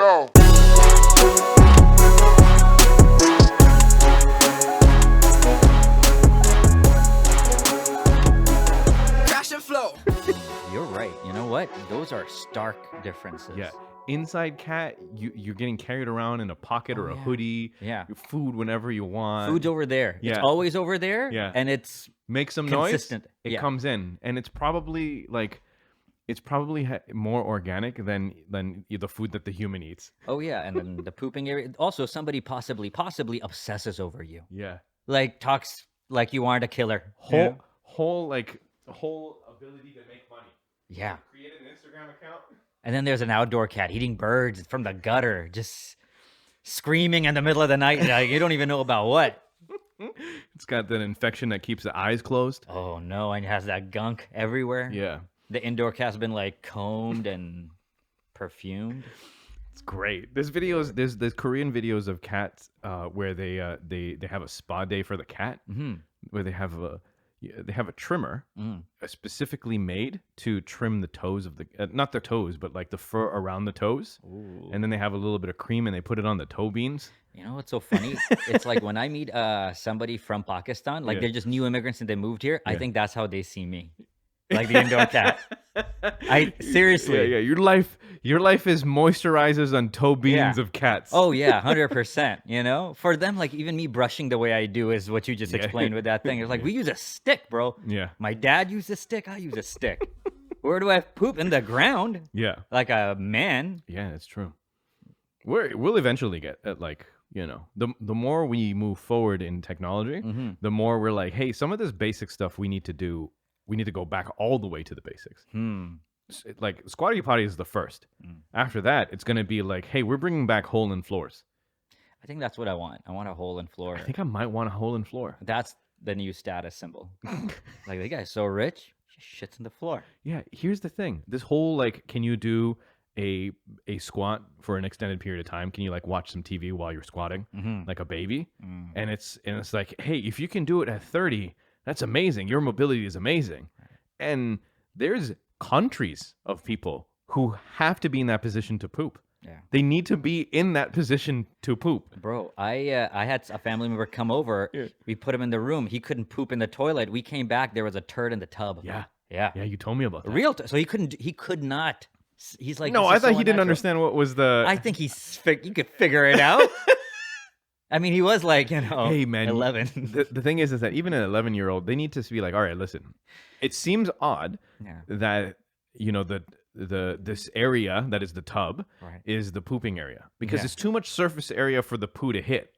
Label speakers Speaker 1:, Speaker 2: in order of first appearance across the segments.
Speaker 1: go.
Speaker 2: Crash and flow.
Speaker 3: You're right. You know what? Those are stark differences.
Speaker 4: Yeah. Inside cat, you're getting carried around in a pocket or a hoodie.
Speaker 3: Yeah.
Speaker 4: Your food whenever you want.
Speaker 3: Food's over there.
Speaker 4: Yeah.
Speaker 3: It's always over there.
Speaker 4: Yeah.
Speaker 3: And it's
Speaker 4: Make some
Speaker 3: consistent.
Speaker 4: noise. It
Speaker 3: Yeah.
Speaker 4: comes in, and it's probably more organic than the food that the human eats.
Speaker 3: oh yeah, and then the pooping area. Also, somebody possibly obsesses over you.
Speaker 4: Yeah.
Speaker 3: Like talks like you aren't a killer.
Speaker 4: Whole ability to make money.
Speaker 3: Yeah.
Speaker 4: Create an Instagram account.
Speaker 3: And then there's an outdoor cat eating birds from the gutter, just screaming in the middle of the night. Like, you don't even know about what.
Speaker 4: It's got that infection that keeps the eyes closed.
Speaker 3: Oh no, and it has that gunk everywhere.
Speaker 4: Yeah.
Speaker 3: The indoor cat's been like combed and perfumed.
Speaker 4: It's great. There's Korean videos of cats where they have a spa day for the cat, where they have a trimmer specifically made to trim the toes of the not the toes, but like the fur around the toes.
Speaker 3: Ooh.
Speaker 4: And then they have a little bit of cream and they put it on the toe beans.
Speaker 3: You know what's so funny? It's like when I meet somebody from Pakistan, like they're just new immigrants and they moved here. I think that's how they see me, like the indoor cat. I seriously.
Speaker 4: Yeah. Your life is moisturizers on toe beans of cats.
Speaker 3: Oh yeah, 100%. You know, for them, like even me brushing the way I do is what you just explained with that thing. It's like we use a stick, bro.
Speaker 4: Yeah.
Speaker 3: My dad used a stick. I use a stick. Where do I poop? In the ground,
Speaker 4: Yeah.
Speaker 3: like a man.
Speaker 4: Yeah, it's true. We'll eventually get at the more we move forward in technology, the more we're like, hey, some of this basic stuff we need to do. We need to go back all the way to the basics. Like squatty potty is the first. After that, it's going to be like, hey, we're bringing back hole in floors.
Speaker 3: I think that's what I want. I want a hole in floor.
Speaker 4: I think I might want a hole in floor.
Speaker 3: That's the new status symbol. Like the guy's so rich, he shits in the floor.
Speaker 4: Yeah, here's the thing. This whole like, can you do a squat for an extended period of time? Can you like watch some TV while you're squatting like a baby? And it's like, hey, if you can do it at 30, that's amazing. Your mobility is amazing. And there's countries of people who have to be in that position to poop.
Speaker 3: Yeah.
Speaker 4: They need to be in that position to poop.
Speaker 3: Bro, I had a family member come over.
Speaker 4: Yeah.
Speaker 3: We put him in the room. He couldn't poop in the toilet. We came back. There was a turd in the tub.
Speaker 4: Yeah.
Speaker 3: Yeah.
Speaker 4: Yeah, you told me about that.
Speaker 3: So he could not. He's like,
Speaker 4: No,
Speaker 3: this
Speaker 4: I
Speaker 3: is
Speaker 4: thought
Speaker 3: so
Speaker 4: he didn't
Speaker 3: unnatural.
Speaker 4: understand what was the...
Speaker 3: I think he could figure it out. I mean, he was like,
Speaker 4: Hey, man,
Speaker 3: 11.
Speaker 4: The thing is that even an 11-year-old, they need to be like, all right, listen. It seems odd that, this area that is the tub is the pooping area because it's too much surface area for the poo to hit,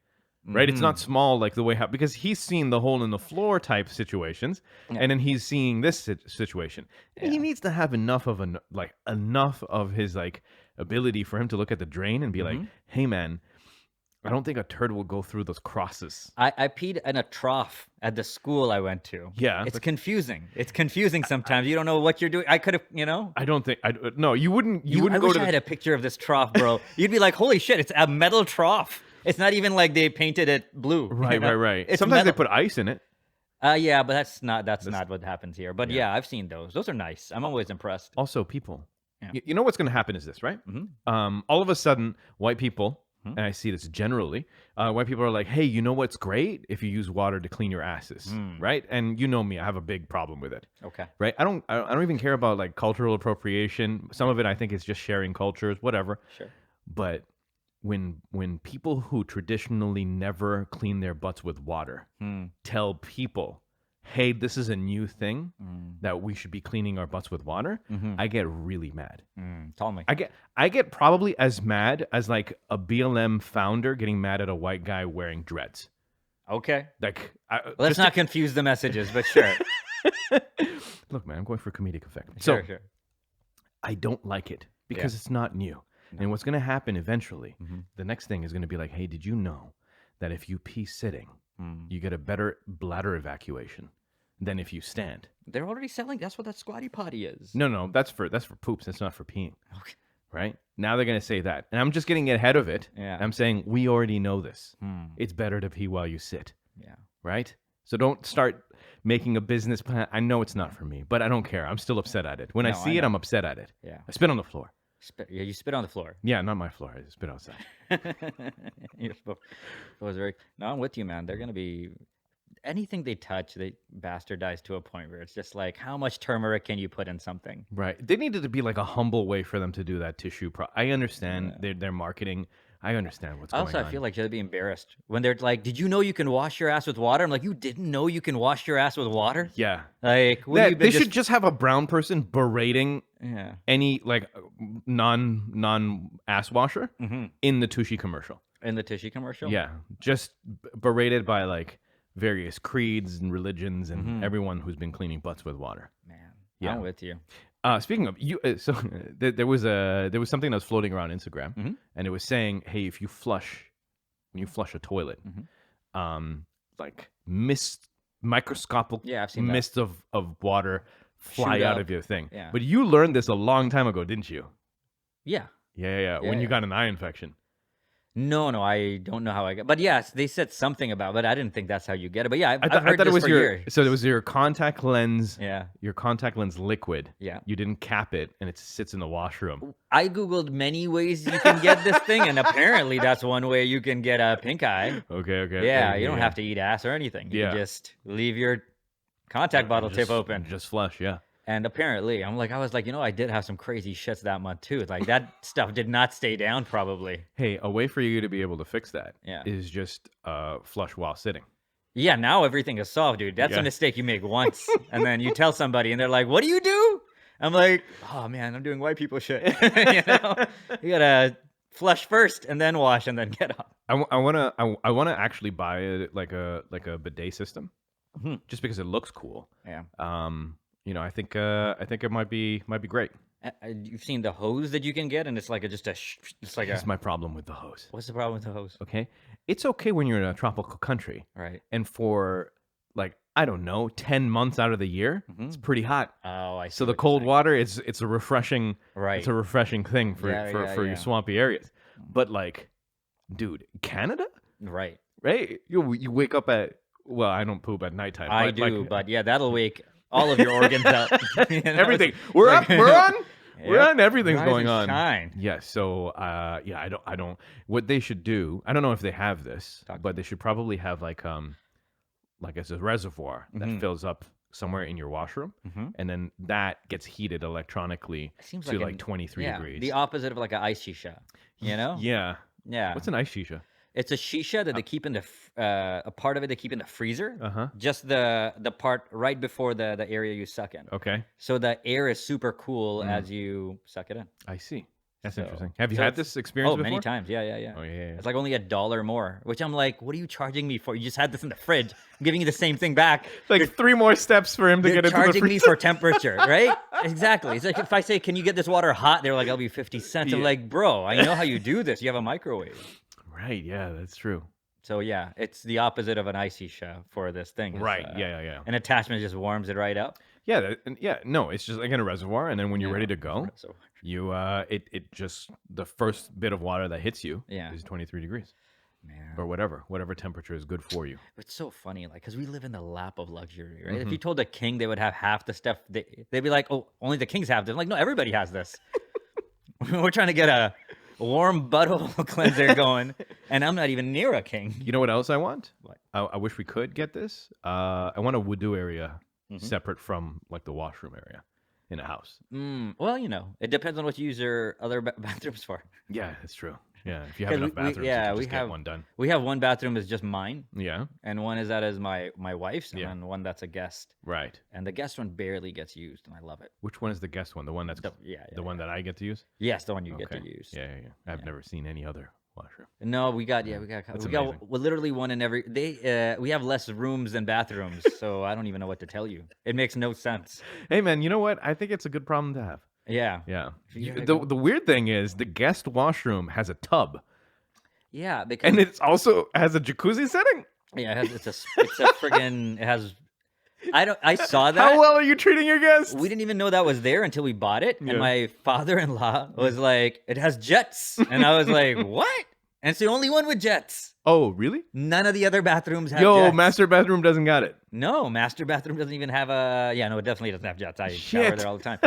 Speaker 4: right? It's not small like the way because he's seen the hole in the floor type situations, and then he's seeing this situation. And he needs to have enough of his like ability for him to look at the drain and be like, hey, man, I don't think a turd will go through those crosses.
Speaker 3: I peed in a trough at the school I went to.
Speaker 4: Yeah.
Speaker 3: It's confusing. It's confusing sometimes. You don't know what you're doing. I could have,
Speaker 4: I don't think, no, you wouldn't
Speaker 3: I
Speaker 4: go
Speaker 3: wish
Speaker 4: to
Speaker 3: I had a picture of this trough, bro. You'd be like, holy shit, it's a metal trough. It's not even like they painted it blue.
Speaker 4: Right.
Speaker 3: It's
Speaker 4: Sometimes
Speaker 3: metal.
Speaker 4: they put ice in it.
Speaker 3: Yeah, but that's not what happens here. But yeah, I've seen those. Those are nice. I'm always impressed.
Speaker 4: Also, people,
Speaker 3: Yeah.
Speaker 4: you know what's going to happen is this, right? All of a sudden, white people, and I see this generally, white people are like, hey, you know what's great? If you use water to clean your asses, right? And you know me, I have a big problem with it.
Speaker 3: Okay.
Speaker 4: Right? I don't even care about like cultural appropriation. Some of it I think is just sharing cultures, whatever.
Speaker 3: Sure.
Speaker 4: But when people who traditionally never clean their butts with water tell people, hey, this is a new thing that we should be cleaning our butts with water, I get really mad.
Speaker 3: Tell me.
Speaker 4: I get probably as mad as like a BLM founder getting mad at a white guy wearing dreads.
Speaker 3: Okay.
Speaker 4: Like,
Speaker 3: Let's not confuse the messages, but sure.
Speaker 4: Look, man, I'm going for comedic effect.
Speaker 3: Sure.
Speaker 4: I don't like it because it's not new. No. And what's going to happen eventually, the next thing is going to be like, hey, did you know that if you pee sitting, you get a better bladder evacuation than if you stand?
Speaker 3: They're already selling. That's what that squatty potty is.
Speaker 4: No, that's for poops. That's not for peeing.
Speaker 3: Okay.
Speaker 4: Right? Now they're going to say that. And I'm just getting ahead of it.
Speaker 3: Yeah.
Speaker 4: I'm saying we already know this. It's better to pee while you sit.
Speaker 3: Yeah.
Speaker 4: Right? So don't start making a business plan. I know it's not for me, but I don't care. I'm still upset at it. When I see it, I'm upset at it.
Speaker 3: Yeah.
Speaker 4: I spit on the floor.
Speaker 3: Spit, yeah, you spit on the floor.
Speaker 4: Yeah, not my floor. I spit outside.
Speaker 3: You're supposed, no, I'm with you, man. They're gonna be anything they touch, they bastardize to a point where it's just like, how much turmeric can you put in something?
Speaker 4: Right. They needed to be like a humble way for them to do that tissue. I understand their marketing. I understand what's going on.
Speaker 3: Also, I feel like they'd be embarrassed when they're like, "Did you know you can wash your ass with water?" I'm like, "You didn't know you can wash your ass with water?"
Speaker 4: Yeah.
Speaker 3: Like,
Speaker 4: They should just have a brown person berating any like non ass washer in the Tushy commercial.
Speaker 3: In the Tushy commercial?
Speaker 4: Yeah. Just berated by like various creeds and religions and everyone who's been cleaning butts with water.
Speaker 3: Man,
Speaker 4: yeah.
Speaker 3: I'm with you.
Speaker 4: Speaking of you, so there was something that was floating around Instagram, and it was saying, "Hey, if you when you flush a toilet, like microscopic mist of water fly out of your thing."
Speaker 3: Yeah.
Speaker 4: But you learned this a long time ago, didn't you?
Speaker 3: Yeah.
Speaker 4: Yeah. When you got an eye infection.
Speaker 3: No, I don't know how I got. But yes, they said something about. But I didn't think that's how you get it. But yeah, I've heard
Speaker 4: thought
Speaker 3: this
Speaker 4: it was
Speaker 3: for
Speaker 4: your.
Speaker 3: years.
Speaker 4: So it was your contact lens.
Speaker 3: Yeah.
Speaker 4: Your contact lens liquid.
Speaker 3: Yeah.
Speaker 4: You didn't cap it, and it sits in the washroom.
Speaker 3: I googled many ways you can get this thing, and apparently that's one way you can get a pink eye.
Speaker 4: Okay.
Speaker 3: Yeah, you don't have to eat ass or anything. You can just leave your contact bottle tip open.
Speaker 4: Just flush, yeah.
Speaker 3: And apparently, I was like, I did have some crazy shits that month too. Like that stuff did not stay down probably.
Speaker 4: Hey, a way for you to be able to fix that is just flush while sitting.
Speaker 3: Yeah, now everything is solved, dude. That's a mistake you make once. And then you tell somebody and they're like, "What do you do?" I'm like, "Oh man, I'm doing white people shit." You gotta flush first and then wash and then get up.
Speaker 4: I wanna actually buy like a bidet system, just because it looks cool.
Speaker 3: Yeah.
Speaker 4: I think it might be great.
Speaker 3: You've seen the hose that you can get, and it's like
Speaker 4: Here's my problem with the hose.
Speaker 3: What's the problem with the hose?
Speaker 4: Okay, it's okay when you're in a tropical country,
Speaker 3: right?
Speaker 4: And for like, I don't know, 10 months out of the year, it's pretty hot.
Speaker 3: Oh, I see.
Speaker 4: So the cold water, it's a refreshing, It's a refreshing thing for your swampy areas. But like, dude, Canada,
Speaker 3: right?
Speaker 4: You wake up at I don't poop at nighttime.
Speaker 3: I do, but yeah, that'll wake all of your organs up.
Speaker 4: Everything. We're up. We're on. We're on. Everything's going on.
Speaker 3: Shine.
Speaker 4: Yeah. So, I don't. What they should do, I don't know if they have this, but they should probably have like as a reservoir that fills up somewhere in your washroom, and then that gets heated electronically to like 23 degrees.
Speaker 3: The opposite of like an ice shisha.
Speaker 4: Yeah. What's an ice shisha?
Speaker 3: It's a shisha that they keep in the a part of it they keep in the freezer. Just the part right before the area you suck in.
Speaker 4: Okay.
Speaker 3: So the air is super cool as you suck it in.
Speaker 4: I see. That's interesting. Have you had this experience before?
Speaker 3: Many times. Yeah.
Speaker 4: Oh, yeah.
Speaker 3: It's like only $1 more, which I'm like, what are you charging me for? You just had this in the fridge. I'm giving you the same thing back.
Speaker 4: Like 3 more steps for him to get into the freezer.
Speaker 3: Charging me for temperature, right? Exactly. It's like if I say, can you get this water hot? They're like, I'll be 50 cents. I'm like, bro, I know how you do this. You have a microwave.
Speaker 4: Right. Yeah, that's true.
Speaker 3: So yeah, it's the opposite of an ice shisha for this thing.
Speaker 4: Right. Yeah.
Speaker 3: An attachment just warms it right up.
Speaker 4: Yeah. No, it's just like in a reservoir, and then when you're ready to go, you it just the first bit of water that hits you is 23 degrees. Man. Or whatever temperature is good for you.
Speaker 3: It's so funny, like, because we live in the lap of luxury, right? If you told a king they would have half the stuff, they'd be like, oh, only the kings have this. I'm like, no, everybody has this. We're trying to get a warm butthole cleanser going, and I'm not even near a king.
Speaker 4: You know what else I want?
Speaker 3: What?
Speaker 4: I wish we could get this. I want a wudu area separate from like the washroom area in a house.
Speaker 3: Well, it depends on what you use your other bathrooms for.
Speaker 4: Yeah, that's true. Yeah, if you have enough bathrooms, you can just get one done.
Speaker 3: We have one bathroom that's just mine.
Speaker 4: Yeah.
Speaker 3: And one is my wife's, and then one that's a guest.
Speaker 4: Right.
Speaker 3: And the guest one barely gets used, and I love it.
Speaker 4: Which one is the guest one? The one that's the one that I get to use?
Speaker 3: Yes, the one you get to use.
Speaker 4: Yeah. I've never seen any other washroom.
Speaker 3: No, we got literally one in every. We have less rooms than bathrooms, so I don't even know what to tell you. It makes no sense.
Speaker 4: Hey man, you know what? I think it's a good problem to have.
Speaker 3: Yeah.
Speaker 4: The weird thing is the guest washroom has a tub.
Speaker 3: Yeah, because
Speaker 4: and it also has a jacuzzi setting.
Speaker 3: Yeah, it's a friggin' it has. I saw that.
Speaker 4: How well are you treating your guests?
Speaker 3: We didn't even know that was there until we bought it, and my father-in-law was like, "It has jets," and I was like, "What?" And it's the only one with jets.
Speaker 4: Oh, really?
Speaker 3: None of the other bathrooms have jets.
Speaker 4: Master bathroom doesn't got it.
Speaker 3: No, master bathroom doesn't even have a... Yeah, no, it definitely doesn't have jets. I shower there all the time.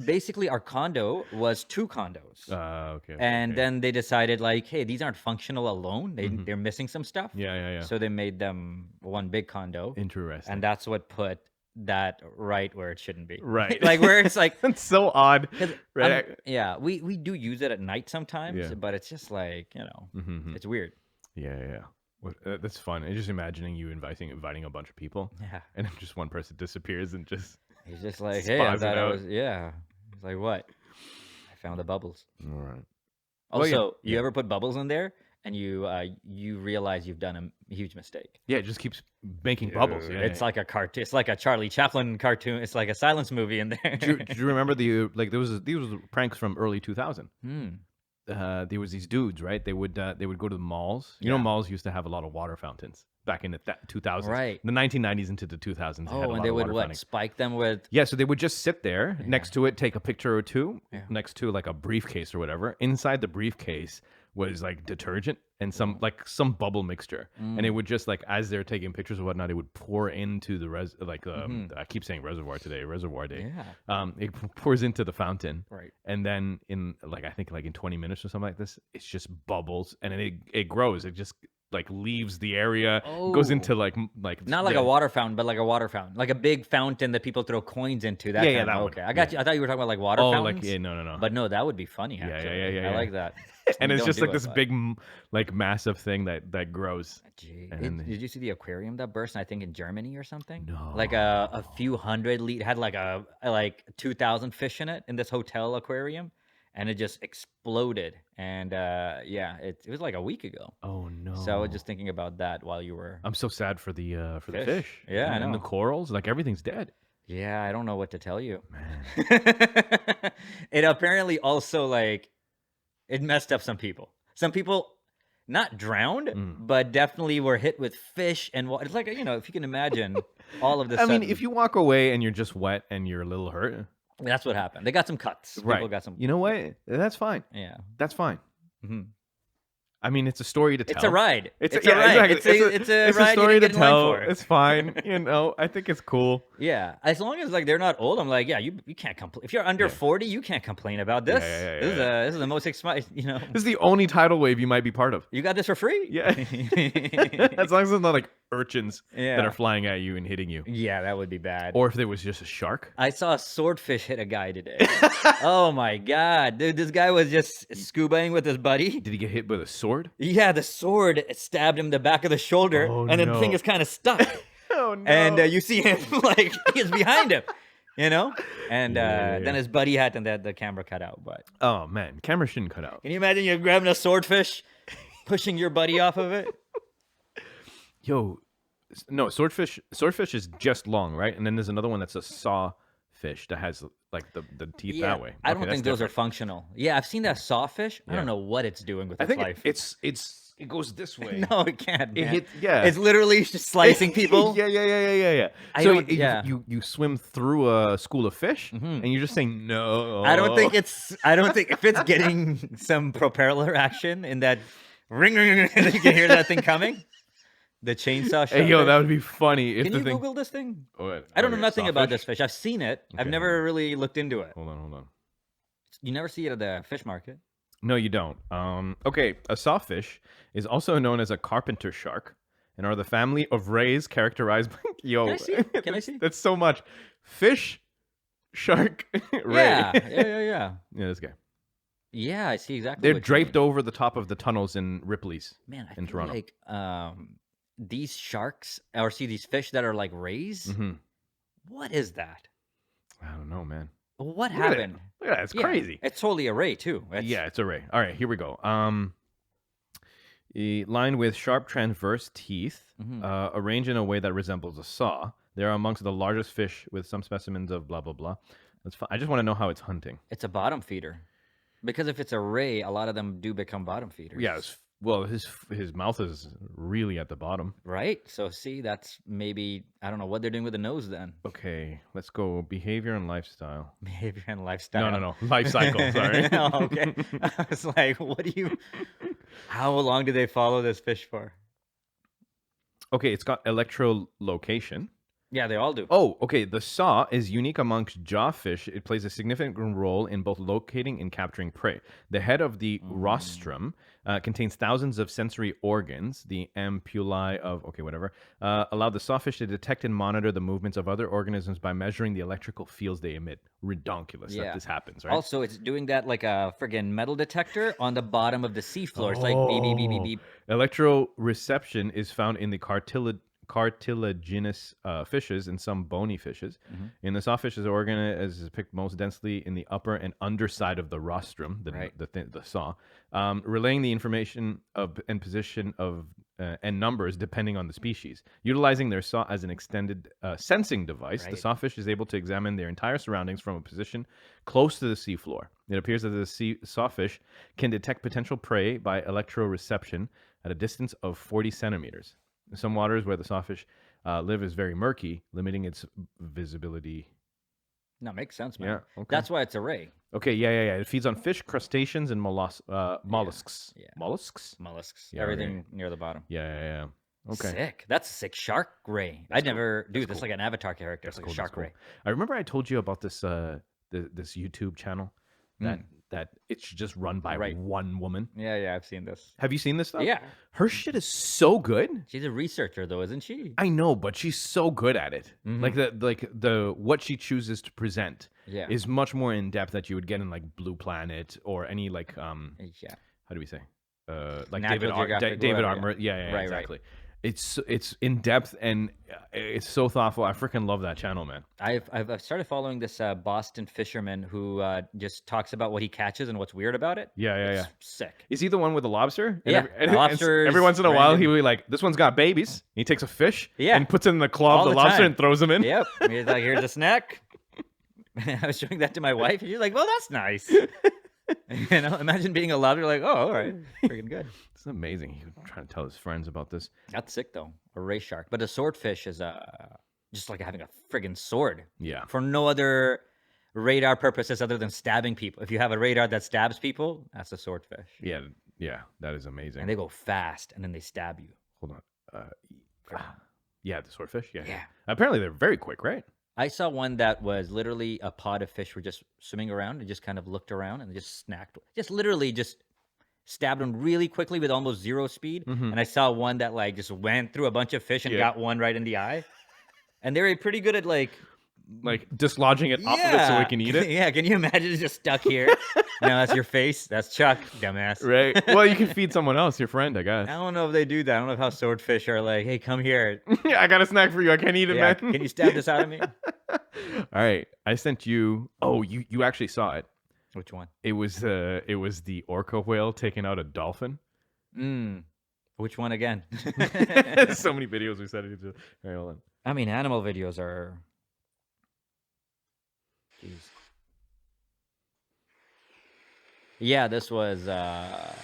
Speaker 3: basically our condo was 2 condos.
Speaker 4: Okay.
Speaker 3: And
Speaker 4: okay.
Speaker 3: then they decided like, hey, these aren't functional alone. They're missing some stuff.
Speaker 4: Yeah.
Speaker 3: So they made them one big condo.
Speaker 4: Interesting.
Speaker 3: And that's what put that right where it shouldn't be.
Speaker 4: Right.
Speaker 3: Like where it's like
Speaker 4: it's so odd. Right.
Speaker 3: Yeah, we do use it at night sometimes,
Speaker 4: Yeah.
Speaker 3: but it's just like, it's weird.
Speaker 4: Yeah. Well, that's fun. And just imagining you inviting a bunch of people.
Speaker 3: Yeah.
Speaker 4: And then just one person disappears and just.
Speaker 3: He's just like, hey, I
Speaker 4: Spaz it
Speaker 3: thought I
Speaker 4: out.
Speaker 3: was, yeah. It's like, what? I found the bubbles.
Speaker 4: All right.
Speaker 3: Also,
Speaker 4: Well, yeah.
Speaker 3: you ever put bubbles in there and you realize you've done a huge mistake?
Speaker 4: Yeah, it just keeps making bubbles. Yeah,
Speaker 3: It's like a cartoon. It's like a Charlie Chaplin cartoon. It's like a silence movie in there.
Speaker 4: do you remember these were pranks from early 2000? There was these dudes, right? They would go to the malls. You know, malls used to have a lot of water fountains back in the 2000s.
Speaker 3: Right.
Speaker 4: The 1990s into the 2000s. They had a
Speaker 3: Oh,
Speaker 4: lot
Speaker 3: and they
Speaker 4: of
Speaker 3: would
Speaker 4: water
Speaker 3: what?
Speaker 4: fountains.
Speaker 3: Spike them with.
Speaker 4: Yeah, so they would just sit there next to it, take a picture or two,
Speaker 3: Yeah.
Speaker 4: next to like a briefcase or whatever. Inside the briefcase was like detergent and some bubble mixture, and it would just like as they're taking pictures or whatnot, it would pour into the I keep saying reservoir today, reservoir day.
Speaker 3: Yeah.
Speaker 4: It pours into the fountain,
Speaker 3: Right.
Speaker 4: and then in I think in 20 minutes or something like this, it's just bubbles, and then it grows. It just like leaves the area, goes into like
Speaker 3: Not like a water fountain, but like a water fountain, like a big fountain that people throw coins into. That
Speaker 4: Yeah,
Speaker 3: kind of-
Speaker 4: that one.
Speaker 3: okay. I got you. I thought you were talking about like water
Speaker 4: oh
Speaker 3: fountains.
Speaker 4: like no.
Speaker 3: But no, that would be funny. Actually.
Speaker 4: Yeah.
Speaker 3: I like that.
Speaker 4: And
Speaker 3: We
Speaker 4: it's
Speaker 3: don't
Speaker 4: just
Speaker 3: do
Speaker 4: like
Speaker 3: it,
Speaker 4: this
Speaker 3: but-
Speaker 4: big like massive thing that grows.
Speaker 3: Gee.
Speaker 4: And-
Speaker 3: Did you see the aquarium that burst? I think in Germany or something.
Speaker 4: No.
Speaker 3: Like a few hundred had like 2,000 fish in it in this hotel aquarium, and it just exploded. And it was like a week ago.
Speaker 4: Oh no!
Speaker 3: So I was just thinking about that while you were.
Speaker 4: I'm so sad for the
Speaker 3: Fish.
Speaker 4: fish.
Speaker 3: Yeah, I
Speaker 4: and the
Speaker 3: know.
Speaker 4: corals. Like everything's dead.
Speaker 3: Yeah, I don't know what to tell you.
Speaker 4: Man.
Speaker 3: It apparently also like it messed up some people. Some people not drowned, but definitely were hit with fish and water. It's like, if you can imagine all of this.
Speaker 4: I mean, if you walk away and you're just wet and you're a little hurt,
Speaker 3: that's what happened. They got some cuts.
Speaker 4: right?
Speaker 3: People got some.
Speaker 4: You know what? That's fine.
Speaker 3: Yeah.
Speaker 4: That's fine.
Speaker 3: hmm
Speaker 4: I mean, it's a story to tell.
Speaker 3: It's a ride.
Speaker 4: It's
Speaker 3: a
Speaker 4: yeah,
Speaker 3: ride.
Speaker 4: exactly.
Speaker 3: It's a
Speaker 4: it's
Speaker 3: ride.
Speaker 4: a story
Speaker 3: you
Speaker 4: to
Speaker 3: didn't get in line
Speaker 4: tell.
Speaker 3: for.
Speaker 4: It's fine. I think it's cool.
Speaker 3: Yeah, as long as like they're not old, I'm like, yeah, you can't complain. If you're under 40, you can't complain about this. This is the most exciting.
Speaker 4: This is the only tidal wave you might be part of.
Speaker 3: You got this for free.
Speaker 4: Yeah. As long as it's not like urchins that
Speaker 3: Yeah.
Speaker 4: are flying at you and hitting you,
Speaker 3: Yeah, that would be bad.
Speaker 4: or if there was just a shark.
Speaker 3: I saw a swordfish hit a guy today. Oh my god, dude! This guy was just scubaing with his buddy.
Speaker 4: Did he get hit with a sword?
Speaker 3: Yeah, the sword stabbed him in the back of the shoulder,
Speaker 4: Oh,
Speaker 3: and then the thing
Speaker 4: no.
Speaker 3: is kind of stuck.
Speaker 4: Oh no!
Speaker 3: And you see him like he's behind him, And
Speaker 4: Yeah.
Speaker 3: then his buddy had, and the camera cut out. But
Speaker 4: oh man, camera shouldn't cut out.
Speaker 3: can you imagine you're grabbing a swordfish, pushing your buddy off of it?
Speaker 4: Yo, no, swordfish is just long, right? And then there's another one that's a sawfish that has like the teeth that way.
Speaker 3: I don't
Speaker 4: Okay,
Speaker 3: think
Speaker 4: that's
Speaker 3: those are
Speaker 4: different.
Speaker 3: functional. Yeah, I've seen that sawfish. I
Speaker 4: Yeah.
Speaker 3: don't know what it's doing with
Speaker 4: I
Speaker 3: its
Speaker 4: think
Speaker 3: life.
Speaker 4: it goes this way.
Speaker 3: No, it can't.
Speaker 4: It
Speaker 3: man.
Speaker 4: hit, yeah.
Speaker 3: It's literally just slicing people.
Speaker 4: yeah.
Speaker 3: I
Speaker 4: So
Speaker 3: don't- yeah.
Speaker 4: you swim through a school of fish, and you're just saying no.
Speaker 3: I don't think if it's getting some propeller action in that ring, and then you can hear that thing coming. The chainsaw shot.
Speaker 4: Hey, yo, that would be funny if
Speaker 3: Can
Speaker 4: the
Speaker 3: you
Speaker 4: thing.
Speaker 3: Google this thing?
Speaker 4: What?
Speaker 3: I don't know
Speaker 4: Okay,
Speaker 3: nothing about
Speaker 4: sawfish?
Speaker 3: this fish. I've seen it. I've
Speaker 4: Okay,
Speaker 3: never really looked into it.
Speaker 4: Hold on.
Speaker 3: You never see it at the fish market.
Speaker 4: No, you don't. Okay, a sawfish is also known as a carpenter shark and are the family of rays characterized by yo.
Speaker 3: Can I see? Can I see?
Speaker 4: That's so much. Fish, shark, ray.
Speaker 3: Yeah.
Speaker 4: Yeah, this guy.
Speaker 3: Yeah, I see exactly.
Speaker 4: They're
Speaker 3: what you
Speaker 4: draped
Speaker 3: mean.
Speaker 4: over the top of the tunnels in Ripley's.
Speaker 3: Man, I
Speaker 4: in
Speaker 3: feel
Speaker 4: Toronto.
Speaker 3: like these sharks or these fish that are like rays.
Speaker 4: Mm-hmm.
Speaker 3: What is that?
Speaker 4: I don't know, man.
Speaker 3: What
Speaker 4: Look at it.
Speaker 3: happened?
Speaker 4: Look at that. It's
Speaker 3: Yeah,
Speaker 4: crazy.
Speaker 3: It's totally a ray too.
Speaker 4: Yeah, it's a ray. All right, here we go. Lined with sharp transverse teeth, arranged in a way that resembles a saw. They are amongst the largest fish with some specimens of blah, blah, blah. That's fine. I just want to know how it's hunting.
Speaker 3: It's a bottom feeder. Because if it's a ray, a lot of them do become bottom feeders.
Speaker 4: Yeah, well, his mouth is really at the bottom.
Speaker 3: Right? So see, that's maybe, I don't know what they're doing with the nose then.
Speaker 4: Okay, let's go. Behavior and lifestyle.
Speaker 3: Behavior and lifestyle.
Speaker 4: No. Life cycle, sorry.
Speaker 3: Oh, okay. I was like, how long do they follow this fish for?
Speaker 4: Okay, it's got electrolocation.
Speaker 3: Yeah, they all do.
Speaker 4: Oh, okay. The saw is unique amongst jawfish. It plays a significant role in both locating and capturing prey. The head of the rostrum contains thousands of sensory organs. The ampullae of, allow the sawfish to detect and monitor the movements of other organisms by measuring the electrical fields they emit. Redonkulous that this happens, right?
Speaker 3: Also, it's doing that like a friggin' metal detector on the bottom of the seafloor. It's like beep, beep, beep, beep, beep.
Speaker 4: Electroreception is found in the cartilaginous fishes and some bony fishes. In the sawfish's organ is depicted most densely in the upper and underside of the rostrum, the saw, relaying the information of and position of and numbers depending on the species. Utilizing their saw as an extended sensing device, the sawfish is able to examine their entire surroundings from a position close to the seafloor. It appears that the sawfish can detect potential prey by electroreception at a distance of 40 centimeters. Some waters where the sawfish live is very murky, limiting its visibility.
Speaker 3: No, makes sense, man.
Speaker 4: Yeah, okay.
Speaker 3: That's why it's a ray.
Speaker 4: Okay, yeah. It feeds on fish, crustaceans, and mollusks.
Speaker 3: Yeah.
Speaker 4: Mollusks?
Speaker 3: Mollusks.
Speaker 4: Yeah,
Speaker 3: Everything near the bottom.
Speaker 4: Yeah. Okay.
Speaker 3: Sick. That's a sick shark ray. I'd never do this like an Avatar character. It's like a shark ray.
Speaker 4: I remember I told you about this this YouTube channel that it's just run by one woman.
Speaker 3: Yeah, I've seen this.
Speaker 4: Have you seen this stuff?
Speaker 3: Yeah.
Speaker 4: Her shit is so good.
Speaker 3: She's a researcher though, isn't she?
Speaker 4: I know, but she's so good at it. Like the what she chooses to present is much more in depth that you would get in like Blue Planet or any like how do we say? Like David Attenborough. Yeah,
Speaker 3: right,
Speaker 4: exactly. It's in depth and it's so thoughtful. I freaking love that channel, man.
Speaker 3: I've started following this Boston fisherman who just talks about what he catches and what's weird about it.
Speaker 4: Yeah.
Speaker 3: Sick.
Speaker 4: Is he the one with the lobster?
Speaker 3: Yeah, lobsters.
Speaker 4: Every once in a while, he will be like, "This one's got babies." He takes a fish, and puts it in the claw of the lobster and throws them in.
Speaker 3: Yep. He's like, "Here's a snack." I was showing that to my wife, and she's like, "Well, that's nice." Imagine being a lobster, like, "Oh, all right, freaking good."
Speaker 4: It's amazing. He was trying to tell his friends about this.
Speaker 3: That's sick, though. A ray shark. But a swordfish is just like having a friggin' sword.
Speaker 4: Yeah.
Speaker 3: For no other radar purposes other than stabbing people. If you have a radar that stabs people, that's a swordfish.
Speaker 4: Yeah, that is amazing.
Speaker 3: And they go fast, and then they stab you.
Speaker 4: Hold on. Yeah, the swordfish? Yeah. Apparently, they're very quick, right?
Speaker 3: I saw one that was literally a pod of fish were just swimming around and just kind of looked around and just snacked. Just literally just stabbed them really quickly with almost zero speed. And I saw one that like just went through a bunch of fish and got one right in the eye. And they were pretty good at like
Speaker 4: dislodging it off of it so we can eat it.
Speaker 3: Yeah, can you imagine it's just stuck here? That's your face. That's Chuck, dumbass.
Speaker 4: Right. Well, you can feed someone else, your friend, I guess.
Speaker 3: I don't know if they do that. I don't know how swordfish are like, hey, come here.
Speaker 4: I got a snack for you. I can't eat it, man.
Speaker 3: Can you stab this out of me?
Speaker 4: All right. I sent you. Oh, you actually saw it.
Speaker 3: Which one?
Speaker 4: It was the orca whale taking out a dolphin.
Speaker 3: Which one again?
Speaker 4: So many videos we said it. All right, hold on.
Speaker 3: I mean, animal videos are. Jeez. Yeah, this was. I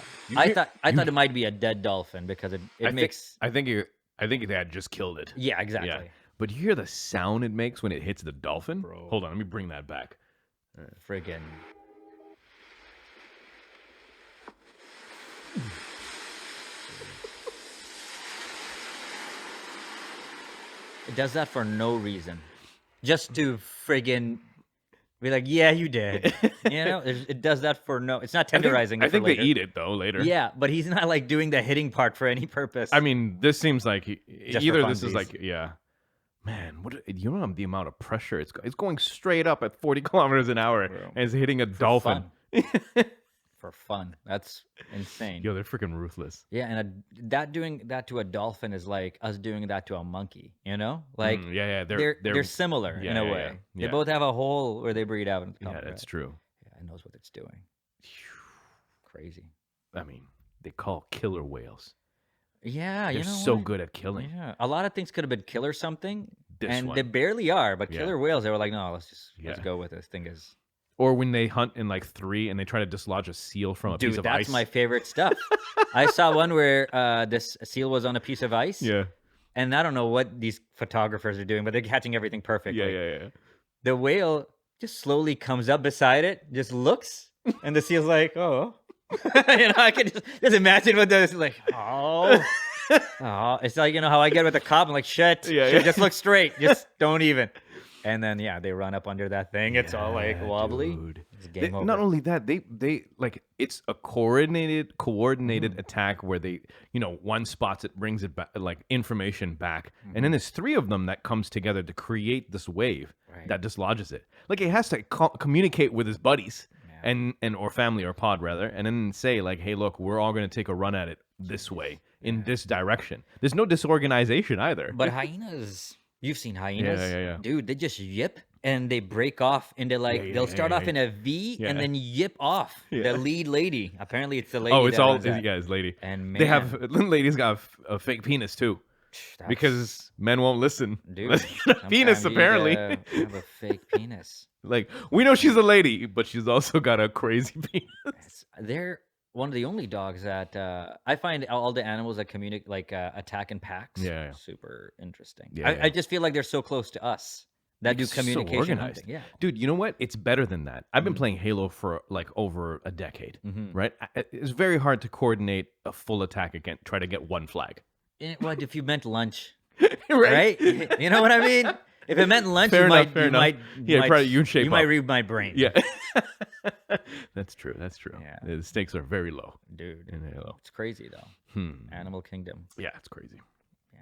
Speaker 3: thought it might be a dead dolphin because it makes.
Speaker 4: I think they had just killed it.
Speaker 3: Yeah, exactly. Yeah.
Speaker 4: But you hear the sound it makes when it hits the dolphin?
Speaker 3: Bro.
Speaker 4: Hold on, let me bring that back.
Speaker 3: Friggin'. It does that for no reason. Just to friggin' be like, yeah, you did. It does that for no. It's not tenderizing.
Speaker 4: I think they eat it though later.
Speaker 3: Yeah, but he's not like doing the hitting part for any purpose.
Speaker 4: I mean, this seems like either this is like man, you know the amount of pressure it's going straight up at 40 kilometers an hour and it's hitting a dolphin.
Speaker 3: For fun. That's insane.
Speaker 4: Yo, they're freaking ruthless.
Speaker 3: Yeah, and doing that to a dolphin is like us doing that to a monkey, Like they're similar in a way. They both have a hole where they breathe out.
Speaker 4: Yeah, that's true.
Speaker 3: Yeah, it knows what it's doing. Crazy.
Speaker 4: I mean, they call killer whales.
Speaker 3: Yeah,
Speaker 4: they're so good at killing.
Speaker 3: Yeah, a lot of things could have been killer something, they barely are. But killer whales, they were like, no, let's go with this thing.
Speaker 4: Or when they hunt in like 3 and they try to dislodge a seal from a piece of ice.
Speaker 3: Dude, that's my favorite stuff. I saw one where this seal was on a piece of ice.
Speaker 4: Yeah.
Speaker 3: And I don't know what these photographers are doing, but they're catching everything perfectly.
Speaker 4: Yeah.
Speaker 3: The whale just slowly comes up beside it, just looks, and the seal's like, oh. I can just imagine what those like, oh. Oh, it's like, how I get with the cop. I'm like, shit, just look straight. Just don't even. And then, they run up under that thing. It's all like wobbly.
Speaker 4: Dude.
Speaker 3: It's game over.
Speaker 4: Not only that, they like it's a coordinated attack where they, one spots it, brings it back, like information back, and then there's three of them that comes together to create this wave that dislodges it. Like it has to communicate with his buddies and or family or pod rather, and then say like, hey, look, we're all going to take a run at it this way in this direction. There's no disorganization either.
Speaker 3: But hyenas. You've seen hyenas.
Speaker 4: Yeah.
Speaker 3: Dude, they just yip and they break off into like, they'll start off in a V and then yip off. The lead lady. Apparently it's the lady.
Speaker 4: Oh, it's all, it's lady.
Speaker 3: And man,
Speaker 4: they have, ladies got a fake penis too. Because men won't listen.
Speaker 3: Dude,
Speaker 4: penis apparently.
Speaker 3: Have a fake penis.
Speaker 4: Like, we know she's a lady, but she's also got a crazy penis.
Speaker 3: They're one of the only dogs that I find all the animals that communicate, like attack in packs, super interesting. I just feel like they're so close to us that do communication.
Speaker 4: So organized.
Speaker 3: Yeah,
Speaker 4: dude, you know what? It's better than that. I've been playing Halo for like over a decade, right? It's very hard to coordinate a full attack again. Try to get one flag.
Speaker 3: What if you meant lunch? right? You know what I mean? If it meant lunch, you might read my brain.
Speaker 4: Yeah. That's true. Yeah. The stakes are very low.
Speaker 3: Dude.
Speaker 4: In Halo.
Speaker 3: It's crazy though. Animal Kingdom.
Speaker 4: Yeah, it's crazy. Yeah.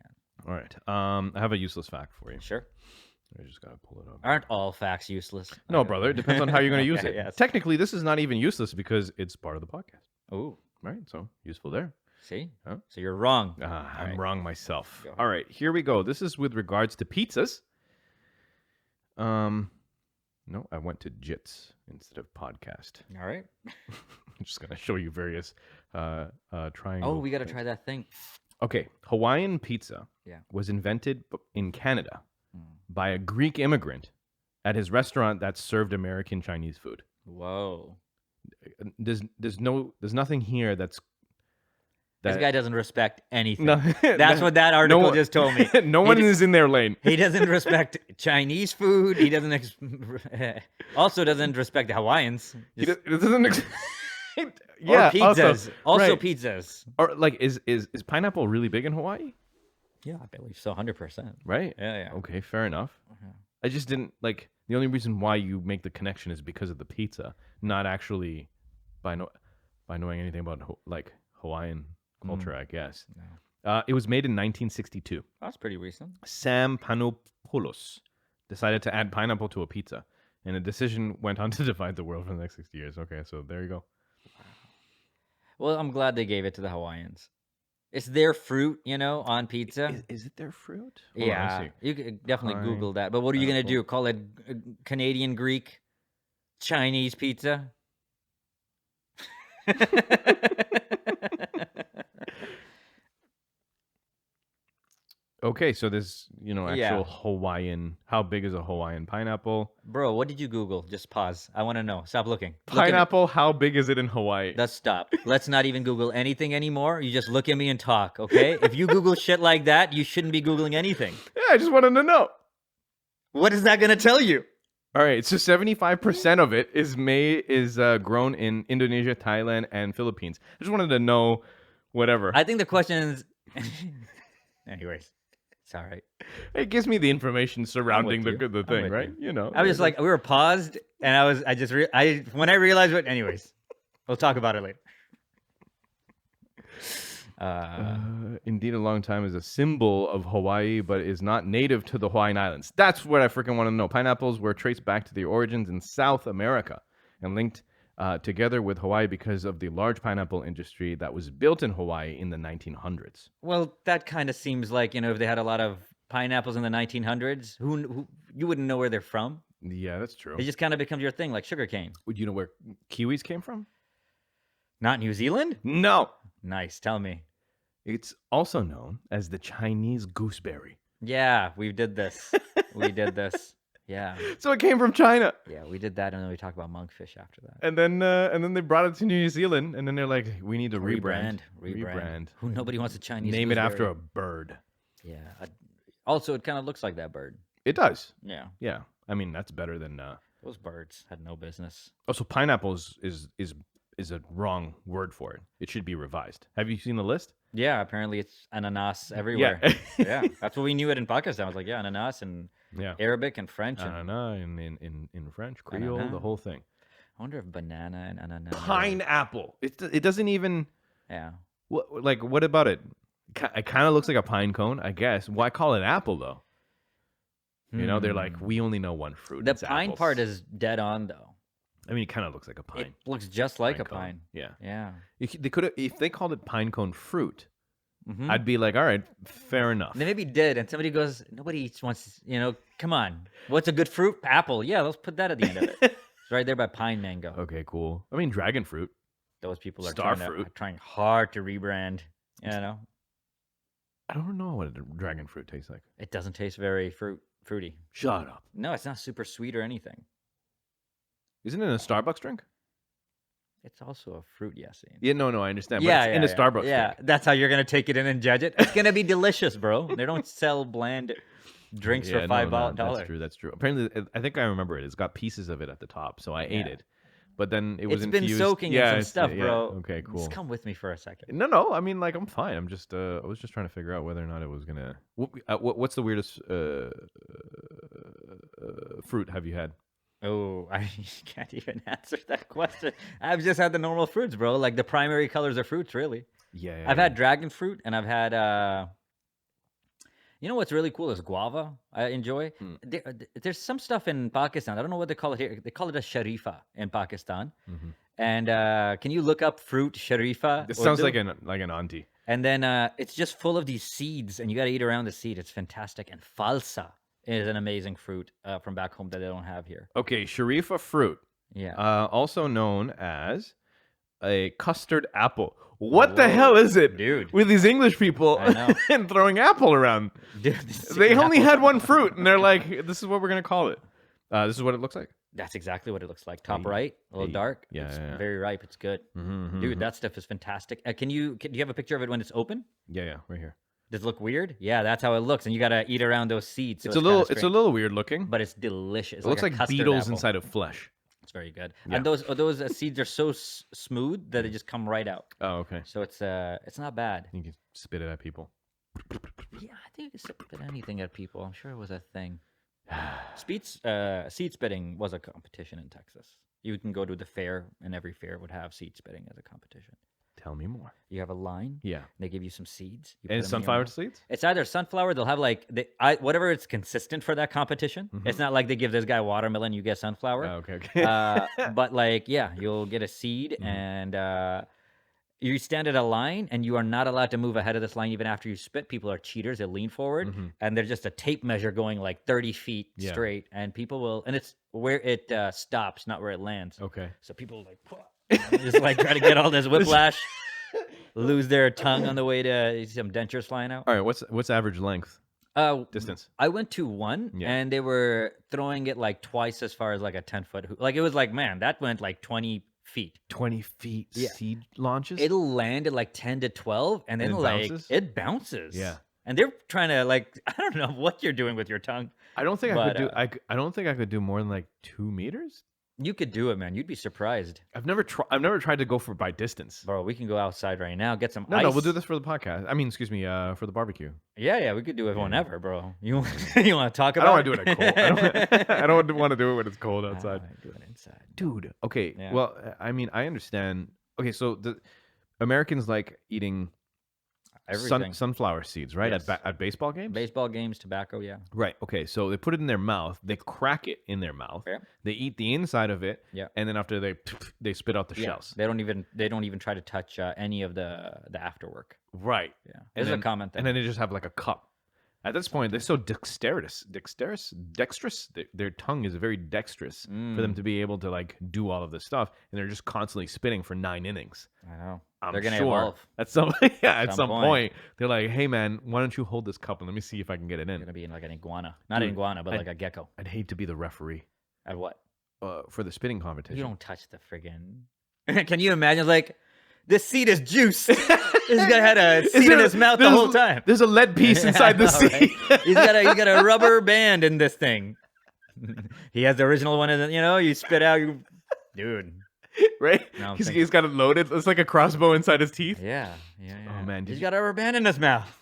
Speaker 4: All right. I have a useless fact for you.
Speaker 3: Sure.
Speaker 4: I just gotta pull it up.
Speaker 3: Aren't all facts useless?
Speaker 4: No, brother. It depends on how you're gonna use it. Yes. Technically, this is not even useless because it's part of the podcast.
Speaker 3: Oh.
Speaker 4: Right? So useful there.
Speaker 3: See? Huh? So you're wrong.
Speaker 4: I'm wrong myself. All right, here we go. This is with regards to pizzas. No, I went to JITS instead of podcast.
Speaker 3: All right.
Speaker 4: I'm just gonna show you various triangles.
Speaker 3: Oh, we gotta try that thing.
Speaker 4: Okay, Hawaiian pizza was invented in Canada by a Greek immigrant at his restaurant that served American Chinese food.
Speaker 3: Whoa.
Speaker 4: There's nothing here that's.
Speaker 3: This guy doesn't respect anything. No, that's what that article just told me.
Speaker 4: No one is in their lane.
Speaker 3: He doesn't respect Chinese food. He doesn't also doesn't respect the Hawaiians.
Speaker 4: He doesn't.
Speaker 3: Or pizzas. Also pizzas.
Speaker 4: Or like, is pineapple really big in Hawaii?
Speaker 3: Yeah, I believe so. 100%.
Speaker 4: Right?
Speaker 3: Yeah.
Speaker 4: Okay, fair enough. I just didn't like. The only reason why you make the connection is because of the pizza, not actually by knowing anything about like Hawaiian culture, I guess. No. It was made in 1962.
Speaker 3: That's pretty recent.
Speaker 4: Sam Panopoulos decided to add pineapple to a pizza, and the decision went on to divide the world for the next 60 years. Okay, so there you go.
Speaker 3: Well, I'm glad they gave it to the Hawaiians. It's their fruit, on pizza.
Speaker 4: Is it their fruit?
Speaker 3: Yeah, you could definitely Google that. But what are you going to do? Call it Canadian, Greek, Chinese pizza?
Speaker 4: Okay, so there's, actual Hawaiian. How big is a Hawaiian pineapple?
Speaker 3: Bro, what did you Google? Just pause. I want to know. Stop looking.
Speaker 4: Pineapple, how big is it in Hawaii?
Speaker 3: Let's stop. Let's not even Google anything anymore. You just look at me and talk, okay? If you Google shit like that, you shouldn't be Googling anything.
Speaker 4: Yeah, I just wanted to know.
Speaker 3: What is that going to tell you?
Speaker 4: All right, so 75% of it is grown in Indonesia, Thailand, and Philippines. I just wanted to know whatever.
Speaker 3: I think the question is... Anyways. It's all right.
Speaker 4: It gives me the information surrounding the thing, right?
Speaker 3: I was just like, we were paused, and when I realized what. Anyways, we'll talk about it later.
Speaker 4: Indeed, a long time is a symbol of Hawaii, but is not native to the Hawaiian Islands. That's what I freaking want to know. Pineapples were traced back to their origins in South America and linked together with Hawaii because of the large pineapple industry that was built in Hawaii in the 1900s.
Speaker 3: Well, that kind of seems like, if they had a lot of pineapples in the 1900s, who you wouldn't know where they're from.
Speaker 4: Yeah, that's true.
Speaker 3: It just kind of becomes your thing, like sugarcane.
Speaker 4: Would you know where kiwis came from?
Speaker 3: Not New Zealand?
Speaker 4: No.
Speaker 3: Nice. Tell me.
Speaker 4: It's also known as the Chinese gooseberry.
Speaker 3: Yeah, we did this. Yeah.
Speaker 4: So it came from China.
Speaker 3: Yeah, we did that, and then we talked about monkfish after that.
Speaker 4: And then they brought it to New Zealand, and then they're like, we need to rebrand.
Speaker 3: Nobody wants a Chinese
Speaker 4: Name
Speaker 3: gooseberry.
Speaker 4: it after a bird.
Speaker 3: Yeah. Also, it kind of looks like that bird.
Speaker 4: It does.
Speaker 3: Yeah.
Speaker 4: Yeah. I mean, that's better than...
Speaker 3: Those birds had no business.
Speaker 4: Also, pineapple is a wrong word for it. It should be revised. Have you seen the list?
Speaker 3: Yeah, apparently it's ananas everywhere.
Speaker 4: Yeah.
Speaker 3: Yeah, that's what we knew it in Pakistan. I was like, yeah, ananas and Arabic and French.
Speaker 4: In French, Creole, the whole thing.
Speaker 3: I wonder if banana and ananas.
Speaker 4: Pineapple. It doesn't even.
Speaker 3: Yeah.
Speaker 4: What about it? It kind of looks like a pine cone, I guess. Why call it apple though? You know, they're like, we only know one fruit.
Speaker 3: The pine
Speaker 4: apples.
Speaker 3: part is dead on though.
Speaker 4: I mean, it kind of looks like a pine.
Speaker 3: It looks just like a
Speaker 4: cone.
Speaker 3: pine.
Speaker 4: Yeah.
Speaker 3: Yeah.
Speaker 4: They could have, if they called it pine cone fruit, I'd be like, all right, fair enough.
Speaker 3: They maybe did, and somebody goes, nobody wants, come on. What's a good fruit? Apple. Yeah, let's put that at the end of it. It's right there by pine mango.
Speaker 4: Okay, cool. I mean, dragon fruit.
Speaker 3: Those people are trying hard to rebrand. You know?
Speaker 4: I don't know what a dragon fruit tastes like.
Speaker 3: It doesn't taste very fruity.
Speaker 4: Shut up.
Speaker 3: No, it's not super sweet or anything.
Speaker 4: Isn't it a Starbucks drink?
Speaker 3: It's also a fruit, Yassine.
Speaker 4: Yeah, no, I understand. But it's in a Starbucks drink.
Speaker 3: Yeah, that's how you're going to take it in and judge it. It's going to be delicious, bro. They don't sell bland drinks for $5.
Speaker 4: That's true. Apparently, I think I remember it. It's got pieces of it at the top, so I ate it. But then it was infused.
Speaker 3: It's been soaking in some stuff, bro.
Speaker 4: Okay, cool.
Speaker 3: Just come with me for a second.
Speaker 4: No. I mean, like, I'm fine. I'm just, I was just trying to figure out whether or not it was gonna. What's the weirdest fruit have you had?
Speaker 3: Oh, I can't even answer that question. I've just had the normal fruits, bro. Like the primary colors of fruits, really.
Speaker 4: Yeah.
Speaker 3: I've had dragon fruit, and I've had. You know what's really cool is guava. I enjoy. There's some stuff in Pakistan. I don't know what they call it here. They call it a sharifa in Pakistan. And can you look up fruit sharifa?
Speaker 4: This sounds like an auntie.
Speaker 3: And then it's just full of these seeds, and you got to eat around the seed. It's fantastic. And falsa is an amazing fruit from back home that they don't have here.
Speaker 4: Okay, sharifa fruit.
Speaker 3: Yeah.
Speaker 4: Also known as a custard apple. What the hell is it,
Speaker 3: dude?
Speaker 4: With these English people and throwing apple around.
Speaker 3: Dude,
Speaker 4: they only had one fruit, and they're like, "This is what we're gonna call it. This is what it looks like."
Speaker 3: That's exactly what it looks like. Top right, a little dark.
Speaker 4: Yeah,
Speaker 3: it's very ripe. It's good, dude. That stuff is fantastic. Do you have a picture of it when it's open?
Speaker 4: Yeah, right here.
Speaker 3: Does it look weird? Yeah, that's how it looks, and you gotta eat around those seeds. So
Speaker 4: it's a little weird looking,
Speaker 3: but it's delicious.
Speaker 4: It looks like beetles inside of flesh.
Speaker 3: It's very good. Yeah. And those seeds are so smooth that they just come right out.
Speaker 4: Oh, okay.
Speaker 3: So it's not bad.
Speaker 4: You can spit it at people.
Speaker 3: Yeah, I think you can spit anything at people. I'm sure it was a thing. Seed spitting was a competition in Texas. You can go to the fair, and every fair would have seed spitting as a competition.
Speaker 4: Tell me more.
Speaker 3: You have a line.
Speaker 4: Yeah.
Speaker 3: They give you some seeds.
Speaker 4: And it's sunflower seeds?
Speaker 3: It's either sunflower. They'll have whatever it's consistent for that competition. It's not like they give this guy watermelon, you get sunflower.
Speaker 4: Oh, okay.
Speaker 3: But you'll get a seed and you stand at a line, and you are not allowed to move ahead of this line even after you spit. People are cheaters. They lean forward, and there's just a tape measure going like 30 feet straight, and people will, and it's where it stops, not where it lands.
Speaker 4: Okay.
Speaker 3: So people just like try to get all this whiplash, lose their tongue on the way to some dentures flying out.
Speaker 4: All right, what's average length? Distance.
Speaker 3: I went to one, and they were throwing it like twice as far as like a 10-foot hoop. Like it was like, man, that went like 20 feet.
Speaker 4: 20 feet seed launches?
Speaker 3: It'll land at like 10 to 12, and then it bounces.
Speaker 4: Yeah.
Speaker 3: And they're trying to I don't know what you're doing with your tongue.
Speaker 4: I don't think I could do. I don't think I could do more than like 2 meters.
Speaker 3: You could do it, man. You'd be surprised.
Speaker 4: I've never tried to go by distance.
Speaker 3: Bro, we can go outside right now, get some
Speaker 4: ice.
Speaker 3: No,
Speaker 4: we'll do this for the podcast. I mean, excuse me, for the barbecue.
Speaker 3: Yeah, we could do it whenever, bro. You want to talk about it?
Speaker 4: I don't want to do it at cold. I don't want to do it when it's cold outside.
Speaker 3: I do it inside.
Speaker 4: Dude, okay. Yeah. Well, I mean, I understand. Okay, so the Americans like eating sunflower seeds, right?
Speaker 3: Yes.
Speaker 4: At baseball games?
Speaker 3: Baseball games, tobacco, yeah.
Speaker 4: Right. Okay. So they put it in their mouth. They crack it in their mouth.
Speaker 3: Yeah.
Speaker 4: They eat the inside of it.
Speaker 3: Yeah.
Speaker 4: And then after they spit out the shells.
Speaker 3: They don't even try to touch any of the afterwork.
Speaker 4: Right.
Speaker 3: Yeah. This is a common thing.
Speaker 4: And then they just have like a cup. At this point, they're so dexterous. Their tongue is very dexterous for them to be able to like do all of this stuff, and they're just constantly spitting for 9 innings.
Speaker 3: I know.
Speaker 4: They're gonna evolve at some point. They're like, "Hey man, why don't you hold this cup and let me see if I can get it in?"
Speaker 3: You're gonna be in like an iguana, not an iguana, but like a gecko.
Speaker 4: I'd hate to be the referee.
Speaker 3: At what?
Speaker 4: For the spitting competition.
Speaker 3: You don't touch the friggin'. Can you imagine like? This seed is juice. This guy had a seed in his mouth the whole time.
Speaker 4: There's a lead piece inside the seed.
Speaker 3: Right? He's got a rubber band in this thing. He has the original one, and you spit out. Dude,
Speaker 4: right?
Speaker 3: Now I'm
Speaker 4: He's got it loaded. It's like a crossbow inside his teeth.
Speaker 3: Yeah.
Speaker 4: Oh man,
Speaker 3: He's got a rubber band in his mouth.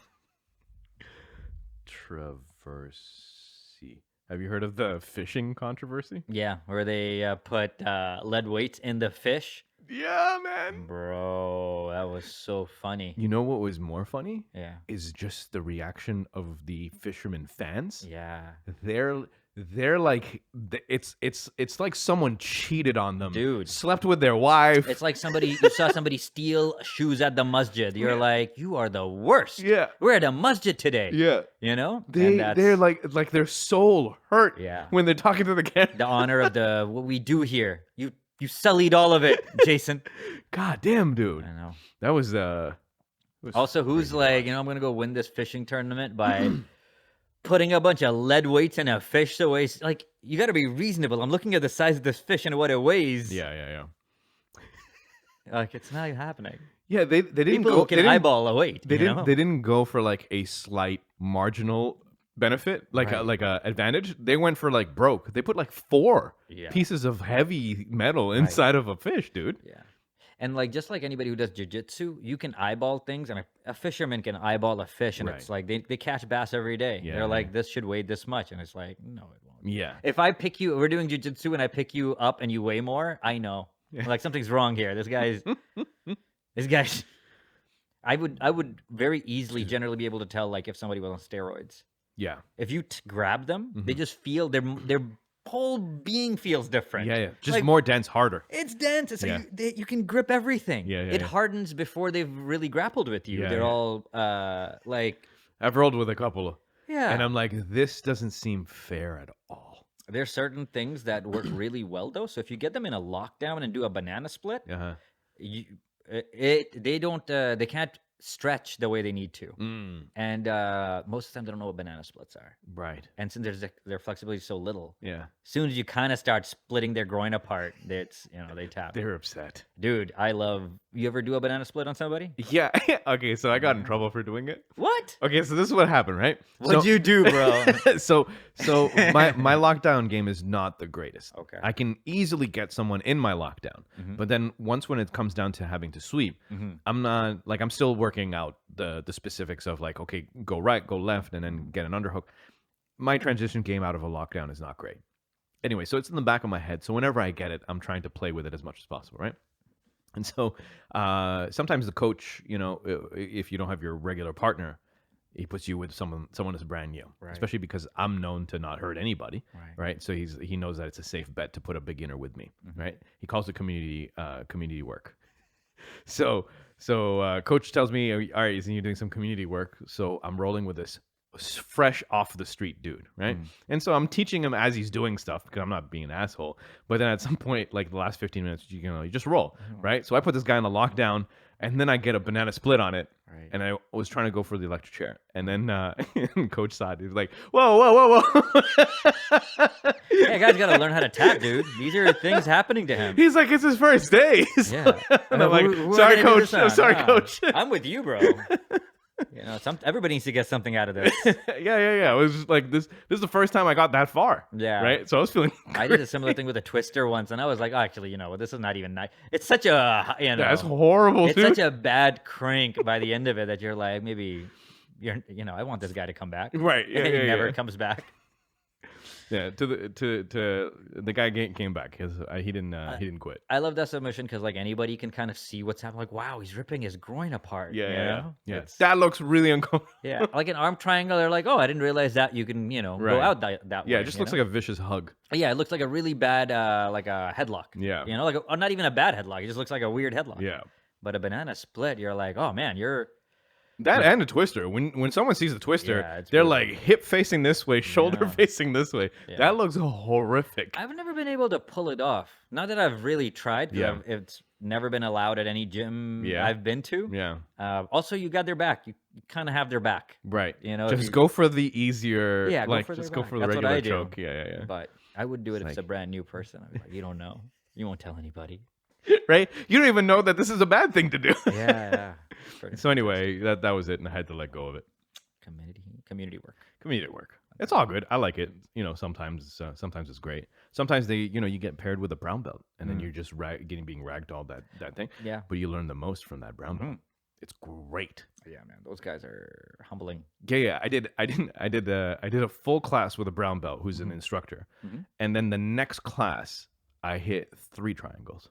Speaker 4: Controversy. Have you heard of the fishing controversy?
Speaker 3: Yeah, where they put lead weights in the fish.
Speaker 4: Yeah, man.
Speaker 3: Bro, that was so funny.
Speaker 4: You know what was more funny?
Speaker 3: Yeah.
Speaker 4: Is just the reaction of the fishermen fans.
Speaker 3: Yeah.
Speaker 4: They're like it's like someone cheated on them,
Speaker 3: Dude.
Speaker 4: Slept with their wife.
Speaker 3: It's like you saw somebody steal shoes at the masjid. You're like, you are the worst.
Speaker 4: Yeah.
Speaker 3: We're at a masjid today.
Speaker 4: Yeah.
Speaker 3: You know?
Speaker 4: They're like their soul hurt.
Speaker 3: Yeah.
Speaker 4: When they're talking to the camera.
Speaker 3: The honor of what we do here. You sullied all of it, Jason.
Speaker 4: God damn, dude.
Speaker 3: I know.
Speaker 4: That was
Speaker 3: also, who's like, I'm gonna go win this fishing tournament by putting a bunch of lead weights in a fish that weighs, like, you got to be reasonable. I'm looking at the size of this fish and what it weighs.
Speaker 4: Yeah.
Speaker 3: Like, it's not happening.
Speaker 4: Yeah, they didn't
Speaker 3: People
Speaker 4: go.
Speaker 3: can eyeball a weight.
Speaker 4: They didn't go for like a slight marginal benefit, like
Speaker 3: Right.
Speaker 4: a advantage. They went for like broke. They put like 4
Speaker 3: Yeah.
Speaker 4: pieces of heavy metal inside of a fish, dude.
Speaker 3: Yeah. And like, just like anybody who does jiu-jitsu, you can eyeball things, and a fisherman can eyeball a fish, and it's like they catch bass every day.
Speaker 4: Yeah,
Speaker 3: They're like, this should weigh this much, and it's like, no, it won't.
Speaker 4: Yeah.
Speaker 3: If I pick you, we're doing jiu-jitsu, and I pick you up and you weigh more, I know. Like, something's wrong here. This guy's I would very easily generally be able to tell, like, if somebody was on steroids.
Speaker 4: Yeah.
Speaker 3: If you grab them, they just feel their whole being feels different.
Speaker 4: Yeah. Just
Speaker 3: Like,
Speaker 4: more dense, harder.
Speaker 3: it's dense. It's like you can grip everything. It
Speaker 4: Yeah.
Speaker 3: hardens before they've really grappled with you.
Speaker 4: Yeah,
Speaker 3: They're
Speaker 4: yeah.
Speaker 3: all like,
Speaker 4: I've rolled with a couple,
Speaker 3: yeah.
Speaker 4: and I'm like, this doesn't seem fair at all.
Speaker 3: There's certain things that work really well though. So if you get them in a lockdown and do a banana split,
Speaker 4: Uh-huh.
Speaker 3: they can't stretch the way they need to. And most of the time they don't know what banana splits are.
Speaker 4: Right.
Speaker 3: And since their flexibility is so little,
Speaker 4: Yeah.
Speaker 3: as soon as you kind of start splitting their groin apart, it's they tap.
Speaker 4: They're upset.
Speaker 3: Dude, you ever do a banana split on somebody?
Speaker 4: Yeah. Okay, so I got in trouble for doing it.
Speaker 3: What?
Speaker 4: Okay, so this is what happened, right?
Speaker 3: What'd you do, bro?
Speaker 4: so my lockdown game is not the greatest.
Speaker 3: Okay.
Speaker 4: I can easily get someone in my lockdown, but then when it comes down to having to sweep, I'm still working out the specifics of like, okay, go right, go left, and then get an underhook. My transition game out of a lockdown is not great. Anyway, so it's in the back of my head. So whenever I get it, I'm trying to play with it as much as possible, right? And so sometimes the coach, if you don't have your regular partner, he puts you with someone that's brand new,
Speaker 3: Right.
Speaker 4: especially because I'm known to not hurt anybody,
Speaker 3: Right.
Speaker 4: So he knows that it's a safe bet to put a beginner with me, right? He calls it community work. So coach tells me, all right, you're doing some community work. So I'm rolling with this fresh off the street dude, right? And so I'm teaching him as he's doing stuff because I'm not being an asshole. But then at some point, like the last 15 minutes, you just roll, right? So I put this guy on a lockdown, and then I get a banana split on it.
Speaker 3: Right.
Speaker 4: And I was trying to go for the electric chair. And then coach saw it. He was like, whoa.
Speaker 3: Yeah, guys got to learn how to tap, dude. These are things happening to him.
Speaker 4: He's like, it's his first day.
Speaker 3: Yeah.
Speaker 4: And I'm like, sorry, coach. I'm sorry, coach.
Speaker 3: I'm with you, bro. Everybody needs to get something out of this.
Speaker 4: Yeah. It was just like this is the first time I got that far.
Speaker 3: Yeah.
Speaker 4: Right? So I was feeling
Speaker 3: I did a similar thing with a twister once, and I was like, oh, actually, this is not even nice. It's such a,
Speaker 4: that's horrible,
Speaker 3: it's
Speaker 4: dude.
Speaker 3: such a bad crank by the end of it that you're like, maybe I want this guy to come back.
Speaker 4: Right. Yeah,
Speaker 3: And he
Speaker 4: yeah,
Speaker 3: never comes back.
Speaker 4: Yeah, to the guy came back because he didn't quit.
Speaker 3: I love that submission because like anybody can kind of see what's happening. Like, wow, he's ripping his groin apart.
Speaker 4: Yeah. That looks really uncomfortable.
Speaker 3: Yeah, like an arm triangle. They're like, oh, I didn't realize that you can go out that way.
Speaker 4: Yeah, it just looks like a vicious hug.
Speaker 3: Yeah, it looks like a really bad like a headlock.
Speaker 4: Yeah,
Speaker 3: like not even a bad headlock. It just looks like a weird headlock.
Speaker 4: Yeah,
Speaker 3: but a banana split, you're like, oh man, you're.
Speaker 4: That and a twister. When someone sees the twister, they're
Speaker 3: brutal.
Speaker 4: like hip facing this way, shoulder facing this way.
Speaker 3: Yeah.
Speaker 4: That looks horrific.
Speaker 3: I've never been able to pull it off. Not that I've really tried.
Speaker 4: Yeah.
Speaker 3: It's never been allowed at any gym I've been to.
Speaker 4: Yeah.
Speaker 3: Also, you got their back. You kind of have their back.
Speaker 4: Right.
Speaker 3: Just
Speaker 4: go for the easier.
Speaker 3: Yeah.
Speaker 4: Like,
Speaker 3: go for
Speaker 4: just go for the
Speaker 3: That's
Speaker 4: regular
Speaker 3: what I
Speaker 4: choke.
Speaker 3: do.
Speaker 4: Yeah.
Speaker 3: But I would do it if it's a brand new person. I'd be like, you don't know. You won't tell anybody.
Speaker 4: Right? You don't even know that this is a bad thing to do.
Speaker 3: Yeah.
Speaker 4: So anyway, that was it, and I had to let go of it.
Speaker 3: Community work.
Speaker 4: Community work. It's all good. I like it. Sometimes it's great. Sometimes you get paired with a brown belt, and then you're just being ragdolled that thing.
Speaker 3: Yeah.
Speaker 4: But you learn the most from that brown belt. It's great.
Speaker 3: Yeah, man, those guys are humbling.
Speaker 4: Yeah. I did a full class with a brown belt who's an instructor, and then the next class I hit 3 triangles.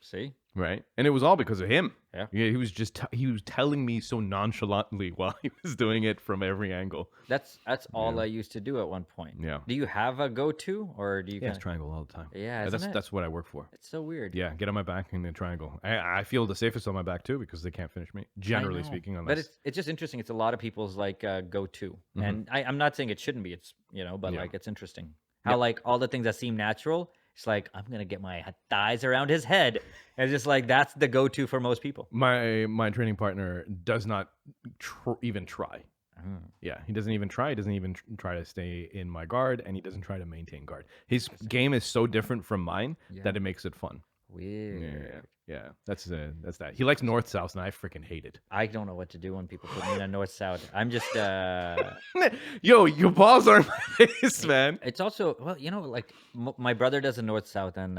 Speaker 3: See?
Speaker 4: Right, and it was all because of him.
Speaker 3: Yeah,
Speaker 4: he was he was telling me so nonchalantly while he was doing it from every angle.
Speaker 3: That's all I used to do at one point.
Speaker 4: Yeah.
Speaker 3: Do you have a go-to, or do you?
Speaker 4: Yeah, it's triangle all the time.
Speaker 3: Yeah,
Speaker 4: that's what I work for.
Speaker 3: It's so weird.
Speaker 4: Yeah, get on my back in the triangle. I feel the safest on my back too because they can't finish me. Generally speaking,
Speaker 3: but it's just interesting. It's a lot of people's like go-to, and I'm not saying it shouldn't be. It's but like it's interesting how like all the things that seem natural. It's like, I'm going to get my thighs around his head. And it's just like, that's the go-to for most people.
Speaker 4: My training partner does not even try. Yeah, he doesn't even try. He doesn't even try to stay in my guard, and he doesn't try to maintain guard. His game is so different from mine that it makes it fun.
Speaker 3: Weird.
Speaker 4: Yeah. That's that. He likes north-south, and I freaking hate it.
Speaker 3: I don't know what to do when people put me in a north-south. I'm just...
Speaker 4: Yo, your balls are in my face, man.
Speaker 3: It's also, well, like my brother does a north-south, and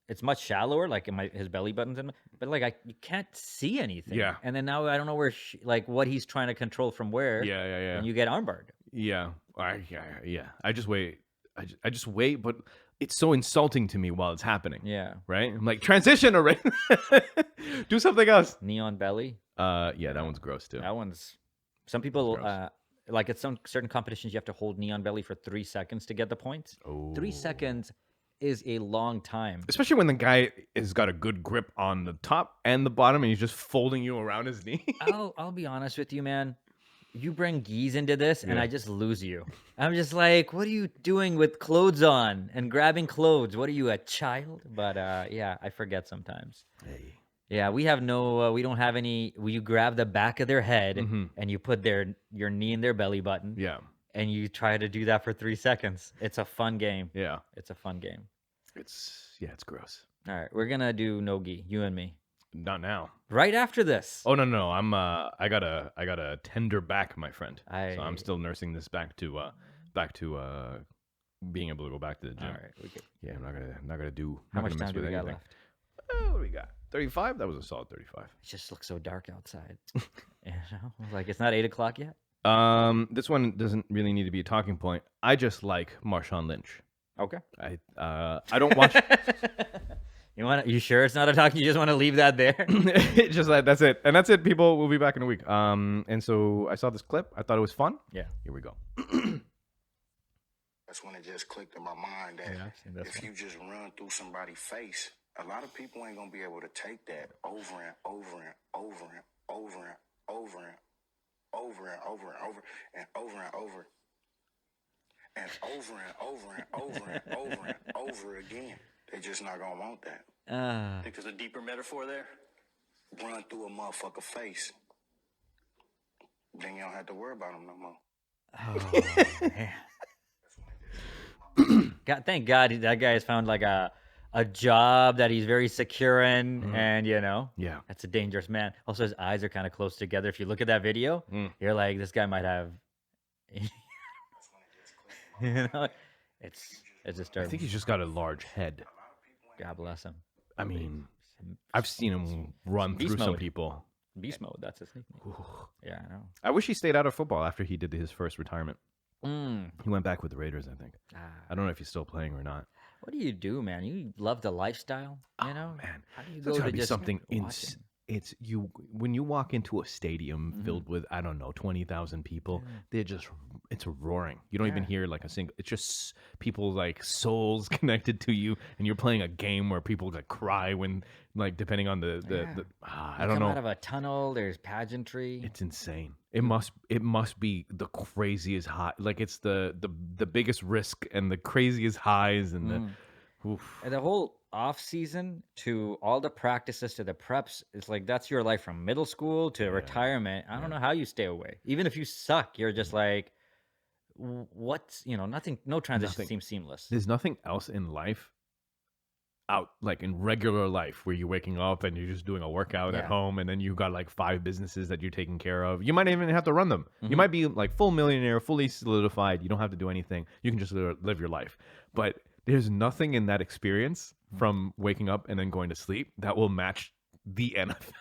Speaker 3: it's much shallower, like in his belly button's in, but like you can't see anything.
Speaker 4: Yeah.
Speaker 3: And then now I don't know where, what he's trying to control from where.
Speaker 4: Yeah.
Speaker 3: And you get armbarred.
Speaker 4: Yeah. I just wait. I just wait, but it's so insulting to me while it's happening.
Speaker 3: Yeah.
Speaker 4: Right? I'm like, transition already. Do something else.
Speaker 3: Neon belly.
Speaker 4: Yeah, that one's gross too.
Speaker 3: That one's... Some people, like at some certain competitions, you have to hold neon belly for 3 seconds to get the points.
Speaker 4: Oh.
Speaker 3: 3 seconds is a long time.
Speaker 4: Especially when the guy has got a good grip on the top and the bottom and he's just folding you around his knee.
Speaker 3: I'll be honest with you, man. You bring geese into this and I just lose you. I'm just like, what are you doing with clothes on and grabbing clothes? What are you, a child? But yeah, I forget sometimes.
Speaker 4: Hey.
Speaker 3: Yeah, we have we don't have any. You grab the back of their head and you put your knee in their belly button.
Speaker 4: Yeah.
Speaker 3: And you try to do that for 3 seconds. It's a fun game.
Speaker 4: Yeah.
Speaker 3: It's a fun game.
Speaker 4: It's gross.
Speaker 3: All right, we're gonna do no-gi, you and me.
Speaker 4: Not now.
Speaker 3: Right after this.
Speaker 4: Oh no. I got a tender back, my friend. So I'm still nursing this back to being able to go back to the gym.
Speaker 3: All right, we good.
Speaker 4: Yeah, I'm not gonna do.
Speaker 3: How much time do we got left?
Speaker 4: What do we got? 35? That was a solid 35.
Speaker 3: It just looks so dark outside. Like it's not 8 o'clock yet.
Speaker 4: This one doesn't really need to be a talking point. I just like Marshawn Lynch.
Speaker 3: Okay.
Speaker 4: I don't watch.
Speaker 3: You sure it's not a talking? You just want to leave that there?
Speaker 4: Just like that's it, and that's it. People, we'll be back in a week. And so I saw this clip. I thought it was fun.
Speaker 3: Yeah.
Speaker 4: Here we go.
Speaker 1: That's when it just clicked in my mind that if you just run through somebody's face, a lot of people ain't gonna be able to take that over and over and over and over and over and over and over and over and over and over and over and over and over and over and over again. They just not gonna want that.
Speaker 5: Think there's a deeper metaphor there?
Speaker 1: Run through a motherfucker face. Then you don't have to worry about them no more.
Speaker 3: Oh, man. Thank God that guy has found like a job that he's very secure in, and
Speaker 4: yeah,
Speaker 3: that's a dangerous man. Also, his eyes are kind of close together. If you look at that video, you're like, this guy might have. It's disturbing.
Speaker 4: I think he's just got a large head.
Speaker 3: God bless him.
Speaker 4: I mean, I've seen him run through some people.
Speaker 3: Beast mode. That's his nickname. Yeah, I know.
Speaker 4: I wish he stayed out of football after he did his first retirement.
Speaker 3: Mm.
Speaker 4: He went back with the Raiders, I think. I don't know if he's still playing or not.
Speaker 3: What do you do, man? You love the lifestyle, you know?
Speaker 4: Man,
Speaker 3: how do you
Speaker 4: there's
Speaker 3: go
Speaker 4: gotta
Speaker 3: to
Speaker 4: be
Speaker 3: just
Speaker 4: something
Speaker 3: watching?
Speaker 4: It's you when you walk into a stadium filled with 20,000 people. It's roaring. You don't even hear like a single. It's just people like souls connected to you, and you're playing a game where people like cry when like depending on the I don't know.
Speaker 3: Out of a tunnel, there's pageantry.
Speaker 4: It's insane. It must be the craziest high. Like it's the biggest risk and the craziest highs and
Speaker 3: the whole off season to all the practices to the preps. It's like that's your life from middle school to retirement. I don't know how you stay away. Even if you suck, you're just like, what's nothing. No transition seems seamless.
Speaker 4: There's nothing else in life out like in regular life where you're waking up and you're just doing a workout at home, and then you got like 5 businesses that you're taking care of. You might even have to run them. You might be like full millionaire, fully solidified. You don't have to do anything. You can just live your life. But there's nothing in that experience from waking up and then going to sleep that will match the NFL.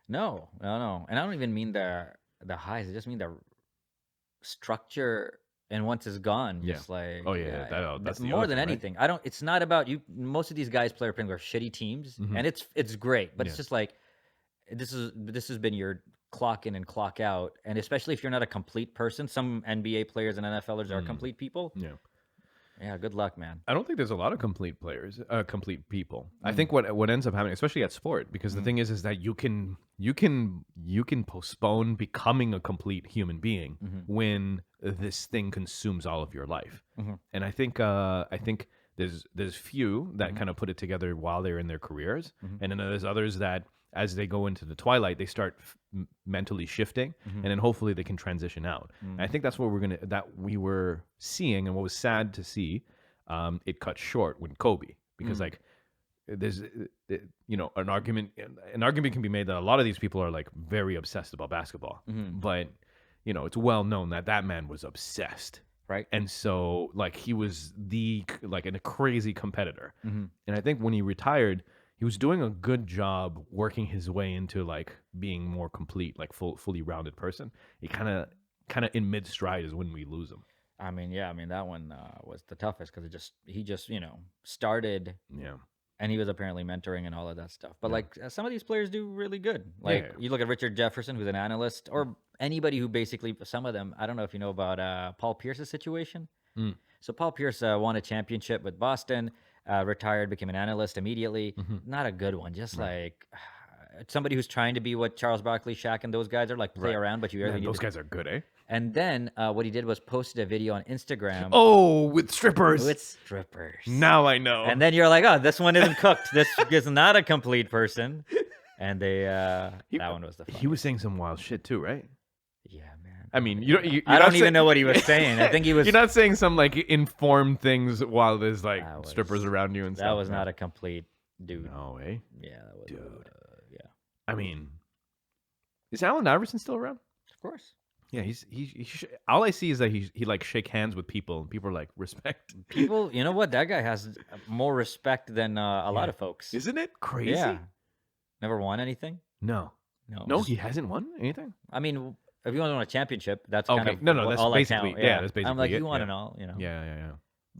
Speaker 3: No. And I don't even mean the highs. I just mean the structure. And once it's gone, just like
Speaker 4: that's
Speaker 3: more than anything. Right? It's not about you. Most of these guys play for shitty teams, and it's great, but it's just like this has been your clock in and clock out, and especially if you're not a complete person. Some NBA players and NFLers are complete people. Yeah, good luck, man.
Speaker 4: I don't think there's a lot of complete players, complete people. I think what ends up happening, especially at sport, because the thing is that you can postpone becoming a complete human being when this thing consumes all of your life. And I think there's few that kind of put it together while they're in their careers, and then there's others that as they go into the twilight, they start mentally shifting, and then hopefully they can transition out. And I think that's what we were seeing, and what was sad to see, it cut short when Kobe, because like there's an argument can be made that a lot of these people are like very obsessed about basketball, but it's well known that man was obsessed. Right. And so like he was a crazy competitor. And I think when he retired, he was doing a good job working his way into like being more complete, like fully rounded person. He kind of in mid stride is when we lose him.
Speaker 3: I mean, that one was the toughest because he just started. Yeah. And he was apparently mentoring and all of that stuff. But like some of these players do really good. Like you look at Richard Jefferson, who's an analyst, or anybody who basically, some of them, I don't know if you know about Paul Pierce's situation. So Paul Pierce won a championship with Boston, retired, became an analyst immediately. Not a good one. Just like somebody who's trying to be what Charles Barkley, Shaq, and those guys are, like play around, but you really
Speaker 4: those guys are good, eh?
Speaker 3: And then what he did was posted a video on Instagram.
Speaker 4: Oh, with strippers. Now I know.
Speaker 3: And then you're like, oh, this one isn't cooked. This is not a complete person. And they that one was the fun.
Speaker 4: He was saying some wild shit too, right?
Speaker 3: Yeah, man.
Speaker 4: I mean,
Speaker 3: I don't even know what he was saying. I think he was.
Speaker 4: You're not saying some like informed things while there's like strippers around you and stuff.
Speaker 3: That was not a complete dude.
Speaker 4: No way.
Speaker 3: Yeah, that was.
Speaker 4: Dude.
Speaker 3: Yeah.
Speaker 4: I mean, is Allen Iverson still around?
Speaker 3: Of course.
Speaker 4: Yeah, all I see is that he like shake hands with people, and people are like respect.
Speaker 3: People, you know what? That guy has more respect than a lot of folks.
Speaker 4: Isn't it crazy?
Speaker 3: Yeah. Never won anything?
Speaker 4: No, he hasn't won anything.
Speaker 3: I mean, if you want to win a championship, that's
Speaker 4: okay.
Speaker 3: kind of
Speaker 4: that's
Speaker 3: all
Speaker 4: basically that's basically.
Speaker 3: I'm like, you want it all,
Speaker 4: Yeah.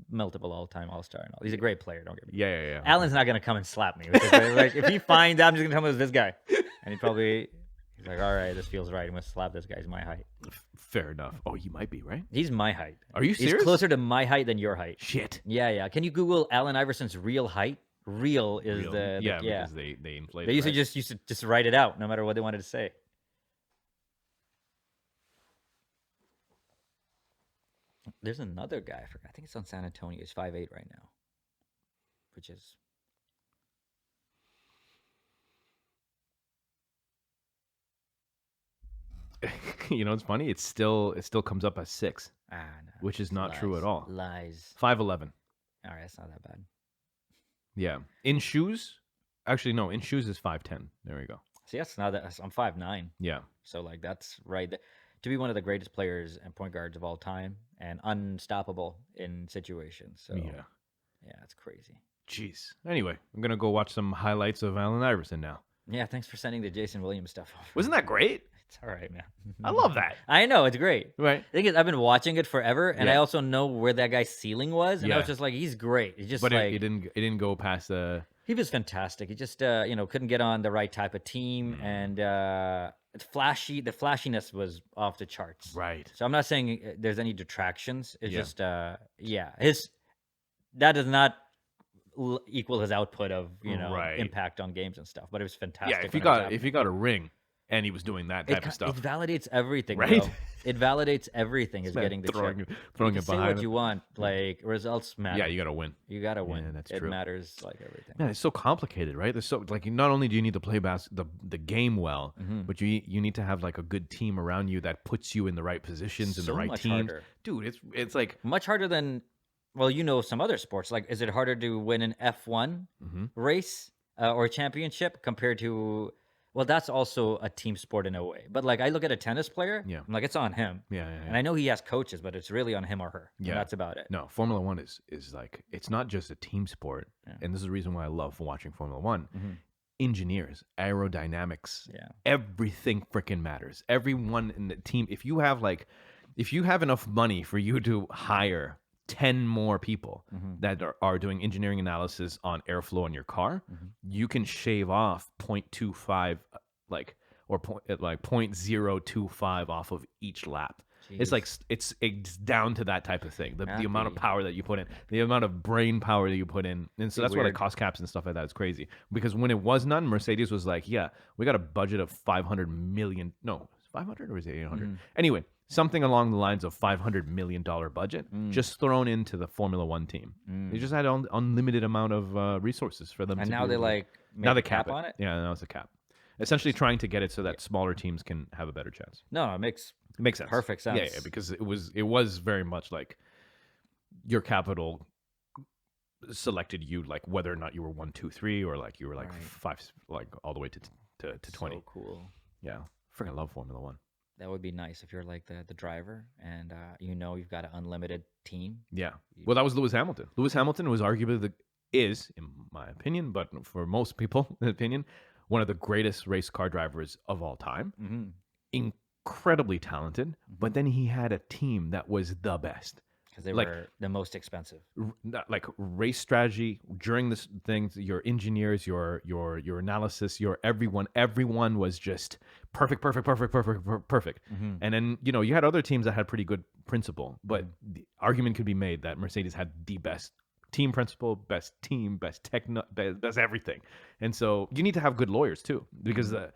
Speaker 3: Multiple all-time All-Star and all. He's a great player. Don't get me.
Speaker 4: Yeah.
Speaker 3: Allen's not gonna come and slap me. Like if he finds out, I'm just gonna tell him it was this guy, and he's like, all right, this feels right. I'm gonna slap this guy. He's my height.
Speaker 4: Fair enough. Oh, he might be, right?
Speaker 3: He's my height.
Speaker 4: Are you serious?
Speaker 3: He's closer to my height than your height.
Speaker 4: Shit.
Speaker 3: Yeah. Can you Google Allen Iverson's real height? Real is
Speaker 4: because they inflate.
Speaker 3: They used to just write it out no matter what they wanted to say. There's another guy. I forgot. I think it's on San Antonio. He's 5'8" right now, which is.
Speaker 4: It's funny. It still comes up as 6,
Speaker 3: no,
Speaker 4: which is not true at all.
Speaker 3: Lies.
Speaker 4: 5'11".
Speaker 3: All right, that's not that bad.
Speaker 4: Yeah, in shoes, actually no. In shoes is 5'10". There we go.
Speaker 3: See, that's not that. I'm 5'9".
Speaker 4: Yeah.
Speaker 3: So like that's right. To be one of the greatest players and point guards of all time and unstoppable in situations. So yeah, it's crazy.
Speaker 4: Jeez. Anyway, I'm gonna go watch some highlights of Allen Iverson now.
Speaker 3: Yeah, thanks for sending the Jason Williams stuff over.
Speaker 4: Wasn't that great?
Speaker 3: It's all right, man.
Speaker 4: I love that.
Speaker 3: I know, it's great.
Speaker 4: Right.
Speaker 3: The thing is, I've been watching it forever, and I also know where that guy's ceiling was, and I was just like, he's great. It's just
Speaker 4: it didn't go past the.
Speaker 3: He was fantastic. He just couldn't get on the right type of team, and it's flashy. The flashiness was off the charts.
Speaker 4: Right.
Speaker 3: So I'm not saying there's any detractions. It's just that does not equal his output of impact on games and stuff. But it was fantastic.
Speaker 4: Yeah, if he got a ring. And he was doing that type of stuff.
Speaker 3: It validates everything,
Speaker 4: right?
Speaker 3: Bro. It validates everything. Is getting the
Speaker 4: throwing
Speaker 3: check.
Speaker 4: Throwing
Speaker 3: you
Speaker 4: it
Speaker 3: can
Speaker 4: behind.
Speaker 3: Say what you want, like results matter.
Speaker 4: Yeah, you gotta win.
Speaker 3: You gotta win.
Speaker 4: Yeah, that's
Speaker 3: it
Speaker 4: true.
Speaker 3: matters like everything.
Speaker 4: Man, it's so complicated, right? There's so like not only do you need to play the game well, but you need to have like a good team around you that puts you in the right positions and the right teams.
Speaker 3: Harder.
Speaker 4: Dude, it's like
Speaker 3: much harder than well, you know, some other sports. Like, is it harder to win an F1 race or championship compared to? Well, that's also a team sport in a way. But like, I look at a tennis player.
Speaker 4: Yeah.
Speaker 3: I'm like, it's on him.
Speaker 4: Yeah.
Speaker 3: And I know he has coaches, but it's really on him or her.
Speaker 4: Yeah.
Speaker 3: And that's about it.
Speaker 4: No, Formula One is like, it's not just a team sport.
Speaker 3: Yeah.
Speaker 4: And this is the reason why I love watching Formula One. Engineers, aerodynamics, everything freaking matters. Everyone in the team, if you have enough money for you to hire 10 more people that are doing engineering analysis on airflow in your car, you can shave off 0.25 or 0.025 off of each lap. Jeez. It's like it's down to that type of thing. The amount of power that you put in, the amount of brain power that you put in, and so that's why the cost caps and stuff like that is crazy. Because when it was none, Mercedes was like, "Yeah, we got a budget of 500 million. No, 500 or is it 800? Anyway, something along the lines of $500 million budget just thrown into the Formula One team. They just had unlimited amount of resources for them.
Speaker 3: And
Speaker 4: to
Speaker 3: now they
Speaker 4: now they
Speaker 3: cap on it.
Speaker 4: Yeah, now it's a cap. Essentially trying to get it so that smaller teams can have a better chance.
Speaker 3: No, it makes
Speaker 4: sense.
Speaker 3: Perfect sense.
Speaker 4: Yeah, because it was very much like your capital selected you, like whether or not you were 1, 2, 3, or like you were like 5, like all the way to 20.
Speaker 3: So cool.
Speaker 4: Yeah, freaking love Formula One.
Speaker 3: That would be nice if you're like the driver and you know you've got an unlimited team.
Speaker 4: Yeah. Well, that was Lewis Hamilton. Lewis Hamilton was arguably is, in my opinion, but for most people, opinion, one of the greatest race car drivers of all time. Incredibly talented, but then he had a team that was the best.
Speaker 3: Because they were the most expensive.
Speaker 4: Like race strategy during this thing, your engineers, your analysis, your everyone was just perfect. And then you had other teams that had pretty good principle, but the argument could be made that Mercedes had the best team principle, best team, best techno, best everything. And so you need to have good lawyers too, because the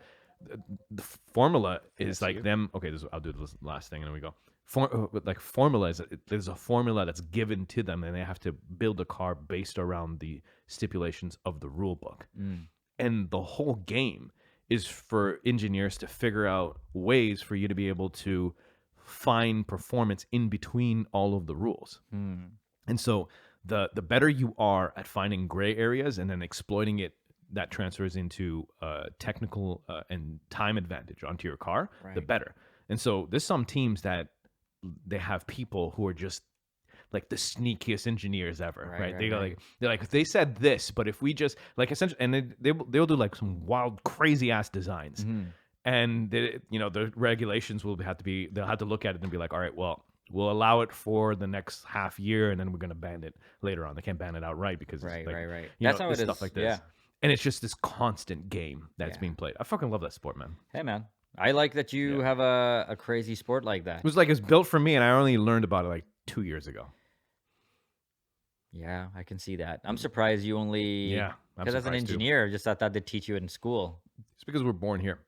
Speaker 4: formula is like them. Okay, I'll do this last thing and then we go. Formula is there's a formula that's given to them, and they have to build a car based around the stipulations of the rule book. And the whole game is for engineers to figure out ways for you to be able to find performance in between all of the rules. And so the better you are at finding gray areas and then exploiting it, that transfers into technical and time advantage onto your car, the better. And so there's some teams that they have people who are just like the sneakiest engineers ever, right? They're like they said this, but if we just like essentially, and they'll do like some wild, crazy ass designs, and the regulations they'll have to look at it and be like, all right, well, we'll allow it for the next half year, and then we're gonna ban it later on. They can't ban it outright because
Speaker 3: right.
Speaker 4: That's how it is. Stuff like this. Yeah. And it's just this constant game that's being played. I fucking love that sport, man.
Speaker 3: Hey, man. I like that you have a crazy sport like that.
Speaker 4: It was like it's built for me, and I only learned about it like 2 years ago.
Speaker 3: Yeah, I can see that. I'm surprised you only...
Speaker 4: Yeah,
Speaker 3: because as an engineer, just thought they'd teach you in school.
Speaker 4: It's because we're born here.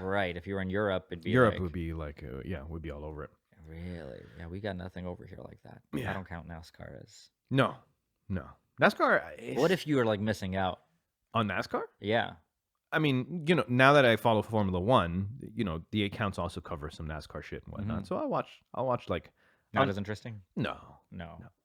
Speaker 3: Right. If you were in Europe, it'd be
Speaker 4: would be like, we'd be all over it.
Speaker 3: Really? Yeah, we got nothing over here like that.
Speaker 4: Yeah.
Speaker 3: I don't count NASCAR as...
Speaker 4: No. NASCAR...
Speaker 3: What if you were like missing out?
Speaker 4: On NASCAR?
Speaker 3: Yeah.
Speaker 4: I mean, now that I follow Formula One, the accounts also cover some NASCAR shit and whatnot. So I'll watch like...
Speaker 3: Not as interesting?
Speaker 4: No.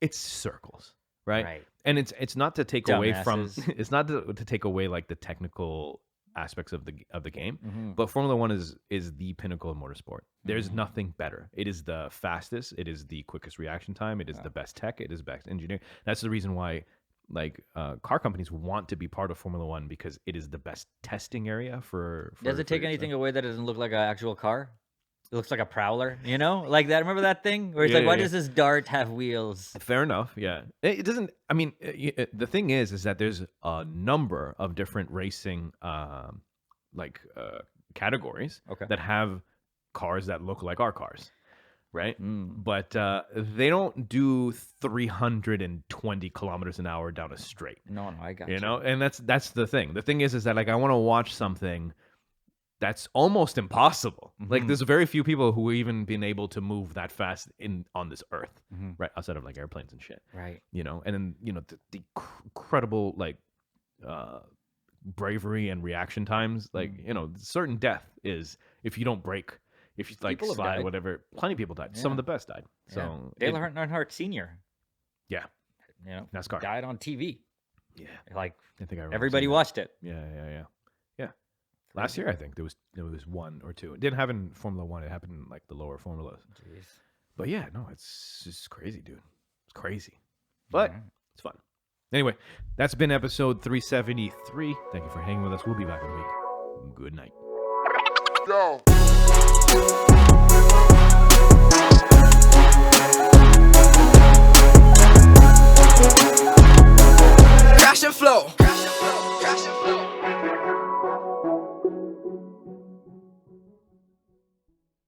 Speaker 4: It's circles, right?
Speaker 3: Right.
Speaker 4: And it's not to take away from... It's not to take away like the technical aspects of the game, but Formula One is the pinnacle of motorsport. There's nothing better. It is the fastest. It is the quickest reaction time. It is the best tech. It is best engineering. That's the reason why car companies want to be part of Formula One, because it is the best testing area for
Speaker 3: Does it take anything away that it doesn't look like an actual car? It looks like a prowler, like that. Remember that thing where it's why does this dart have wheels?
Speaker 4: Fair enough. Yeah, it doesn't. I mean, the thing is that there's a number of different racing categories that have cars that look like our cars. Right, but they don't do 320 kilometers an hour down a straight.
Speaker 3: No, I got
Speaker 4: you. And that's the thing. The thing is that like I want to watch something that's almost impossible. Like there's very few people who have even been able to move that fast on this earth, right? Outside of like airplanes and shit,
Speaker 3: right?
Speaker 4: And then the incredible bravery and reaction times. Like certain death is if you don't brake. If you slide, whatever, plenty of people died. Yeah. Some of the best died. So
Speaker 3: Dale Earnhardt Sr.
Speaker 4: Yeah.
Speaker 3: You know,
Speaker 4: NASCAR
Speaker 3: died on TV.
Speaker 4: Yeah.
Speaker 3: Like
Speaker 4: I think I remember
Speaker 3: everybody
Speaker 4: seeing that.
Speaker 3: watched it.
Speaker 4: Yeah. Last year, I think there was 1 or 2. It didn't happen in Formula 1. It happened in like the lower formulas.
Speaker 3: Jeez.
Speaker 4: But yeah, no, it's just crazy, dude. It's crazy. But it's fun. Anyway, that's been episode 373. Thank you for hanging with us. We'll be back in a week. Good night.
Speaker 2: Go.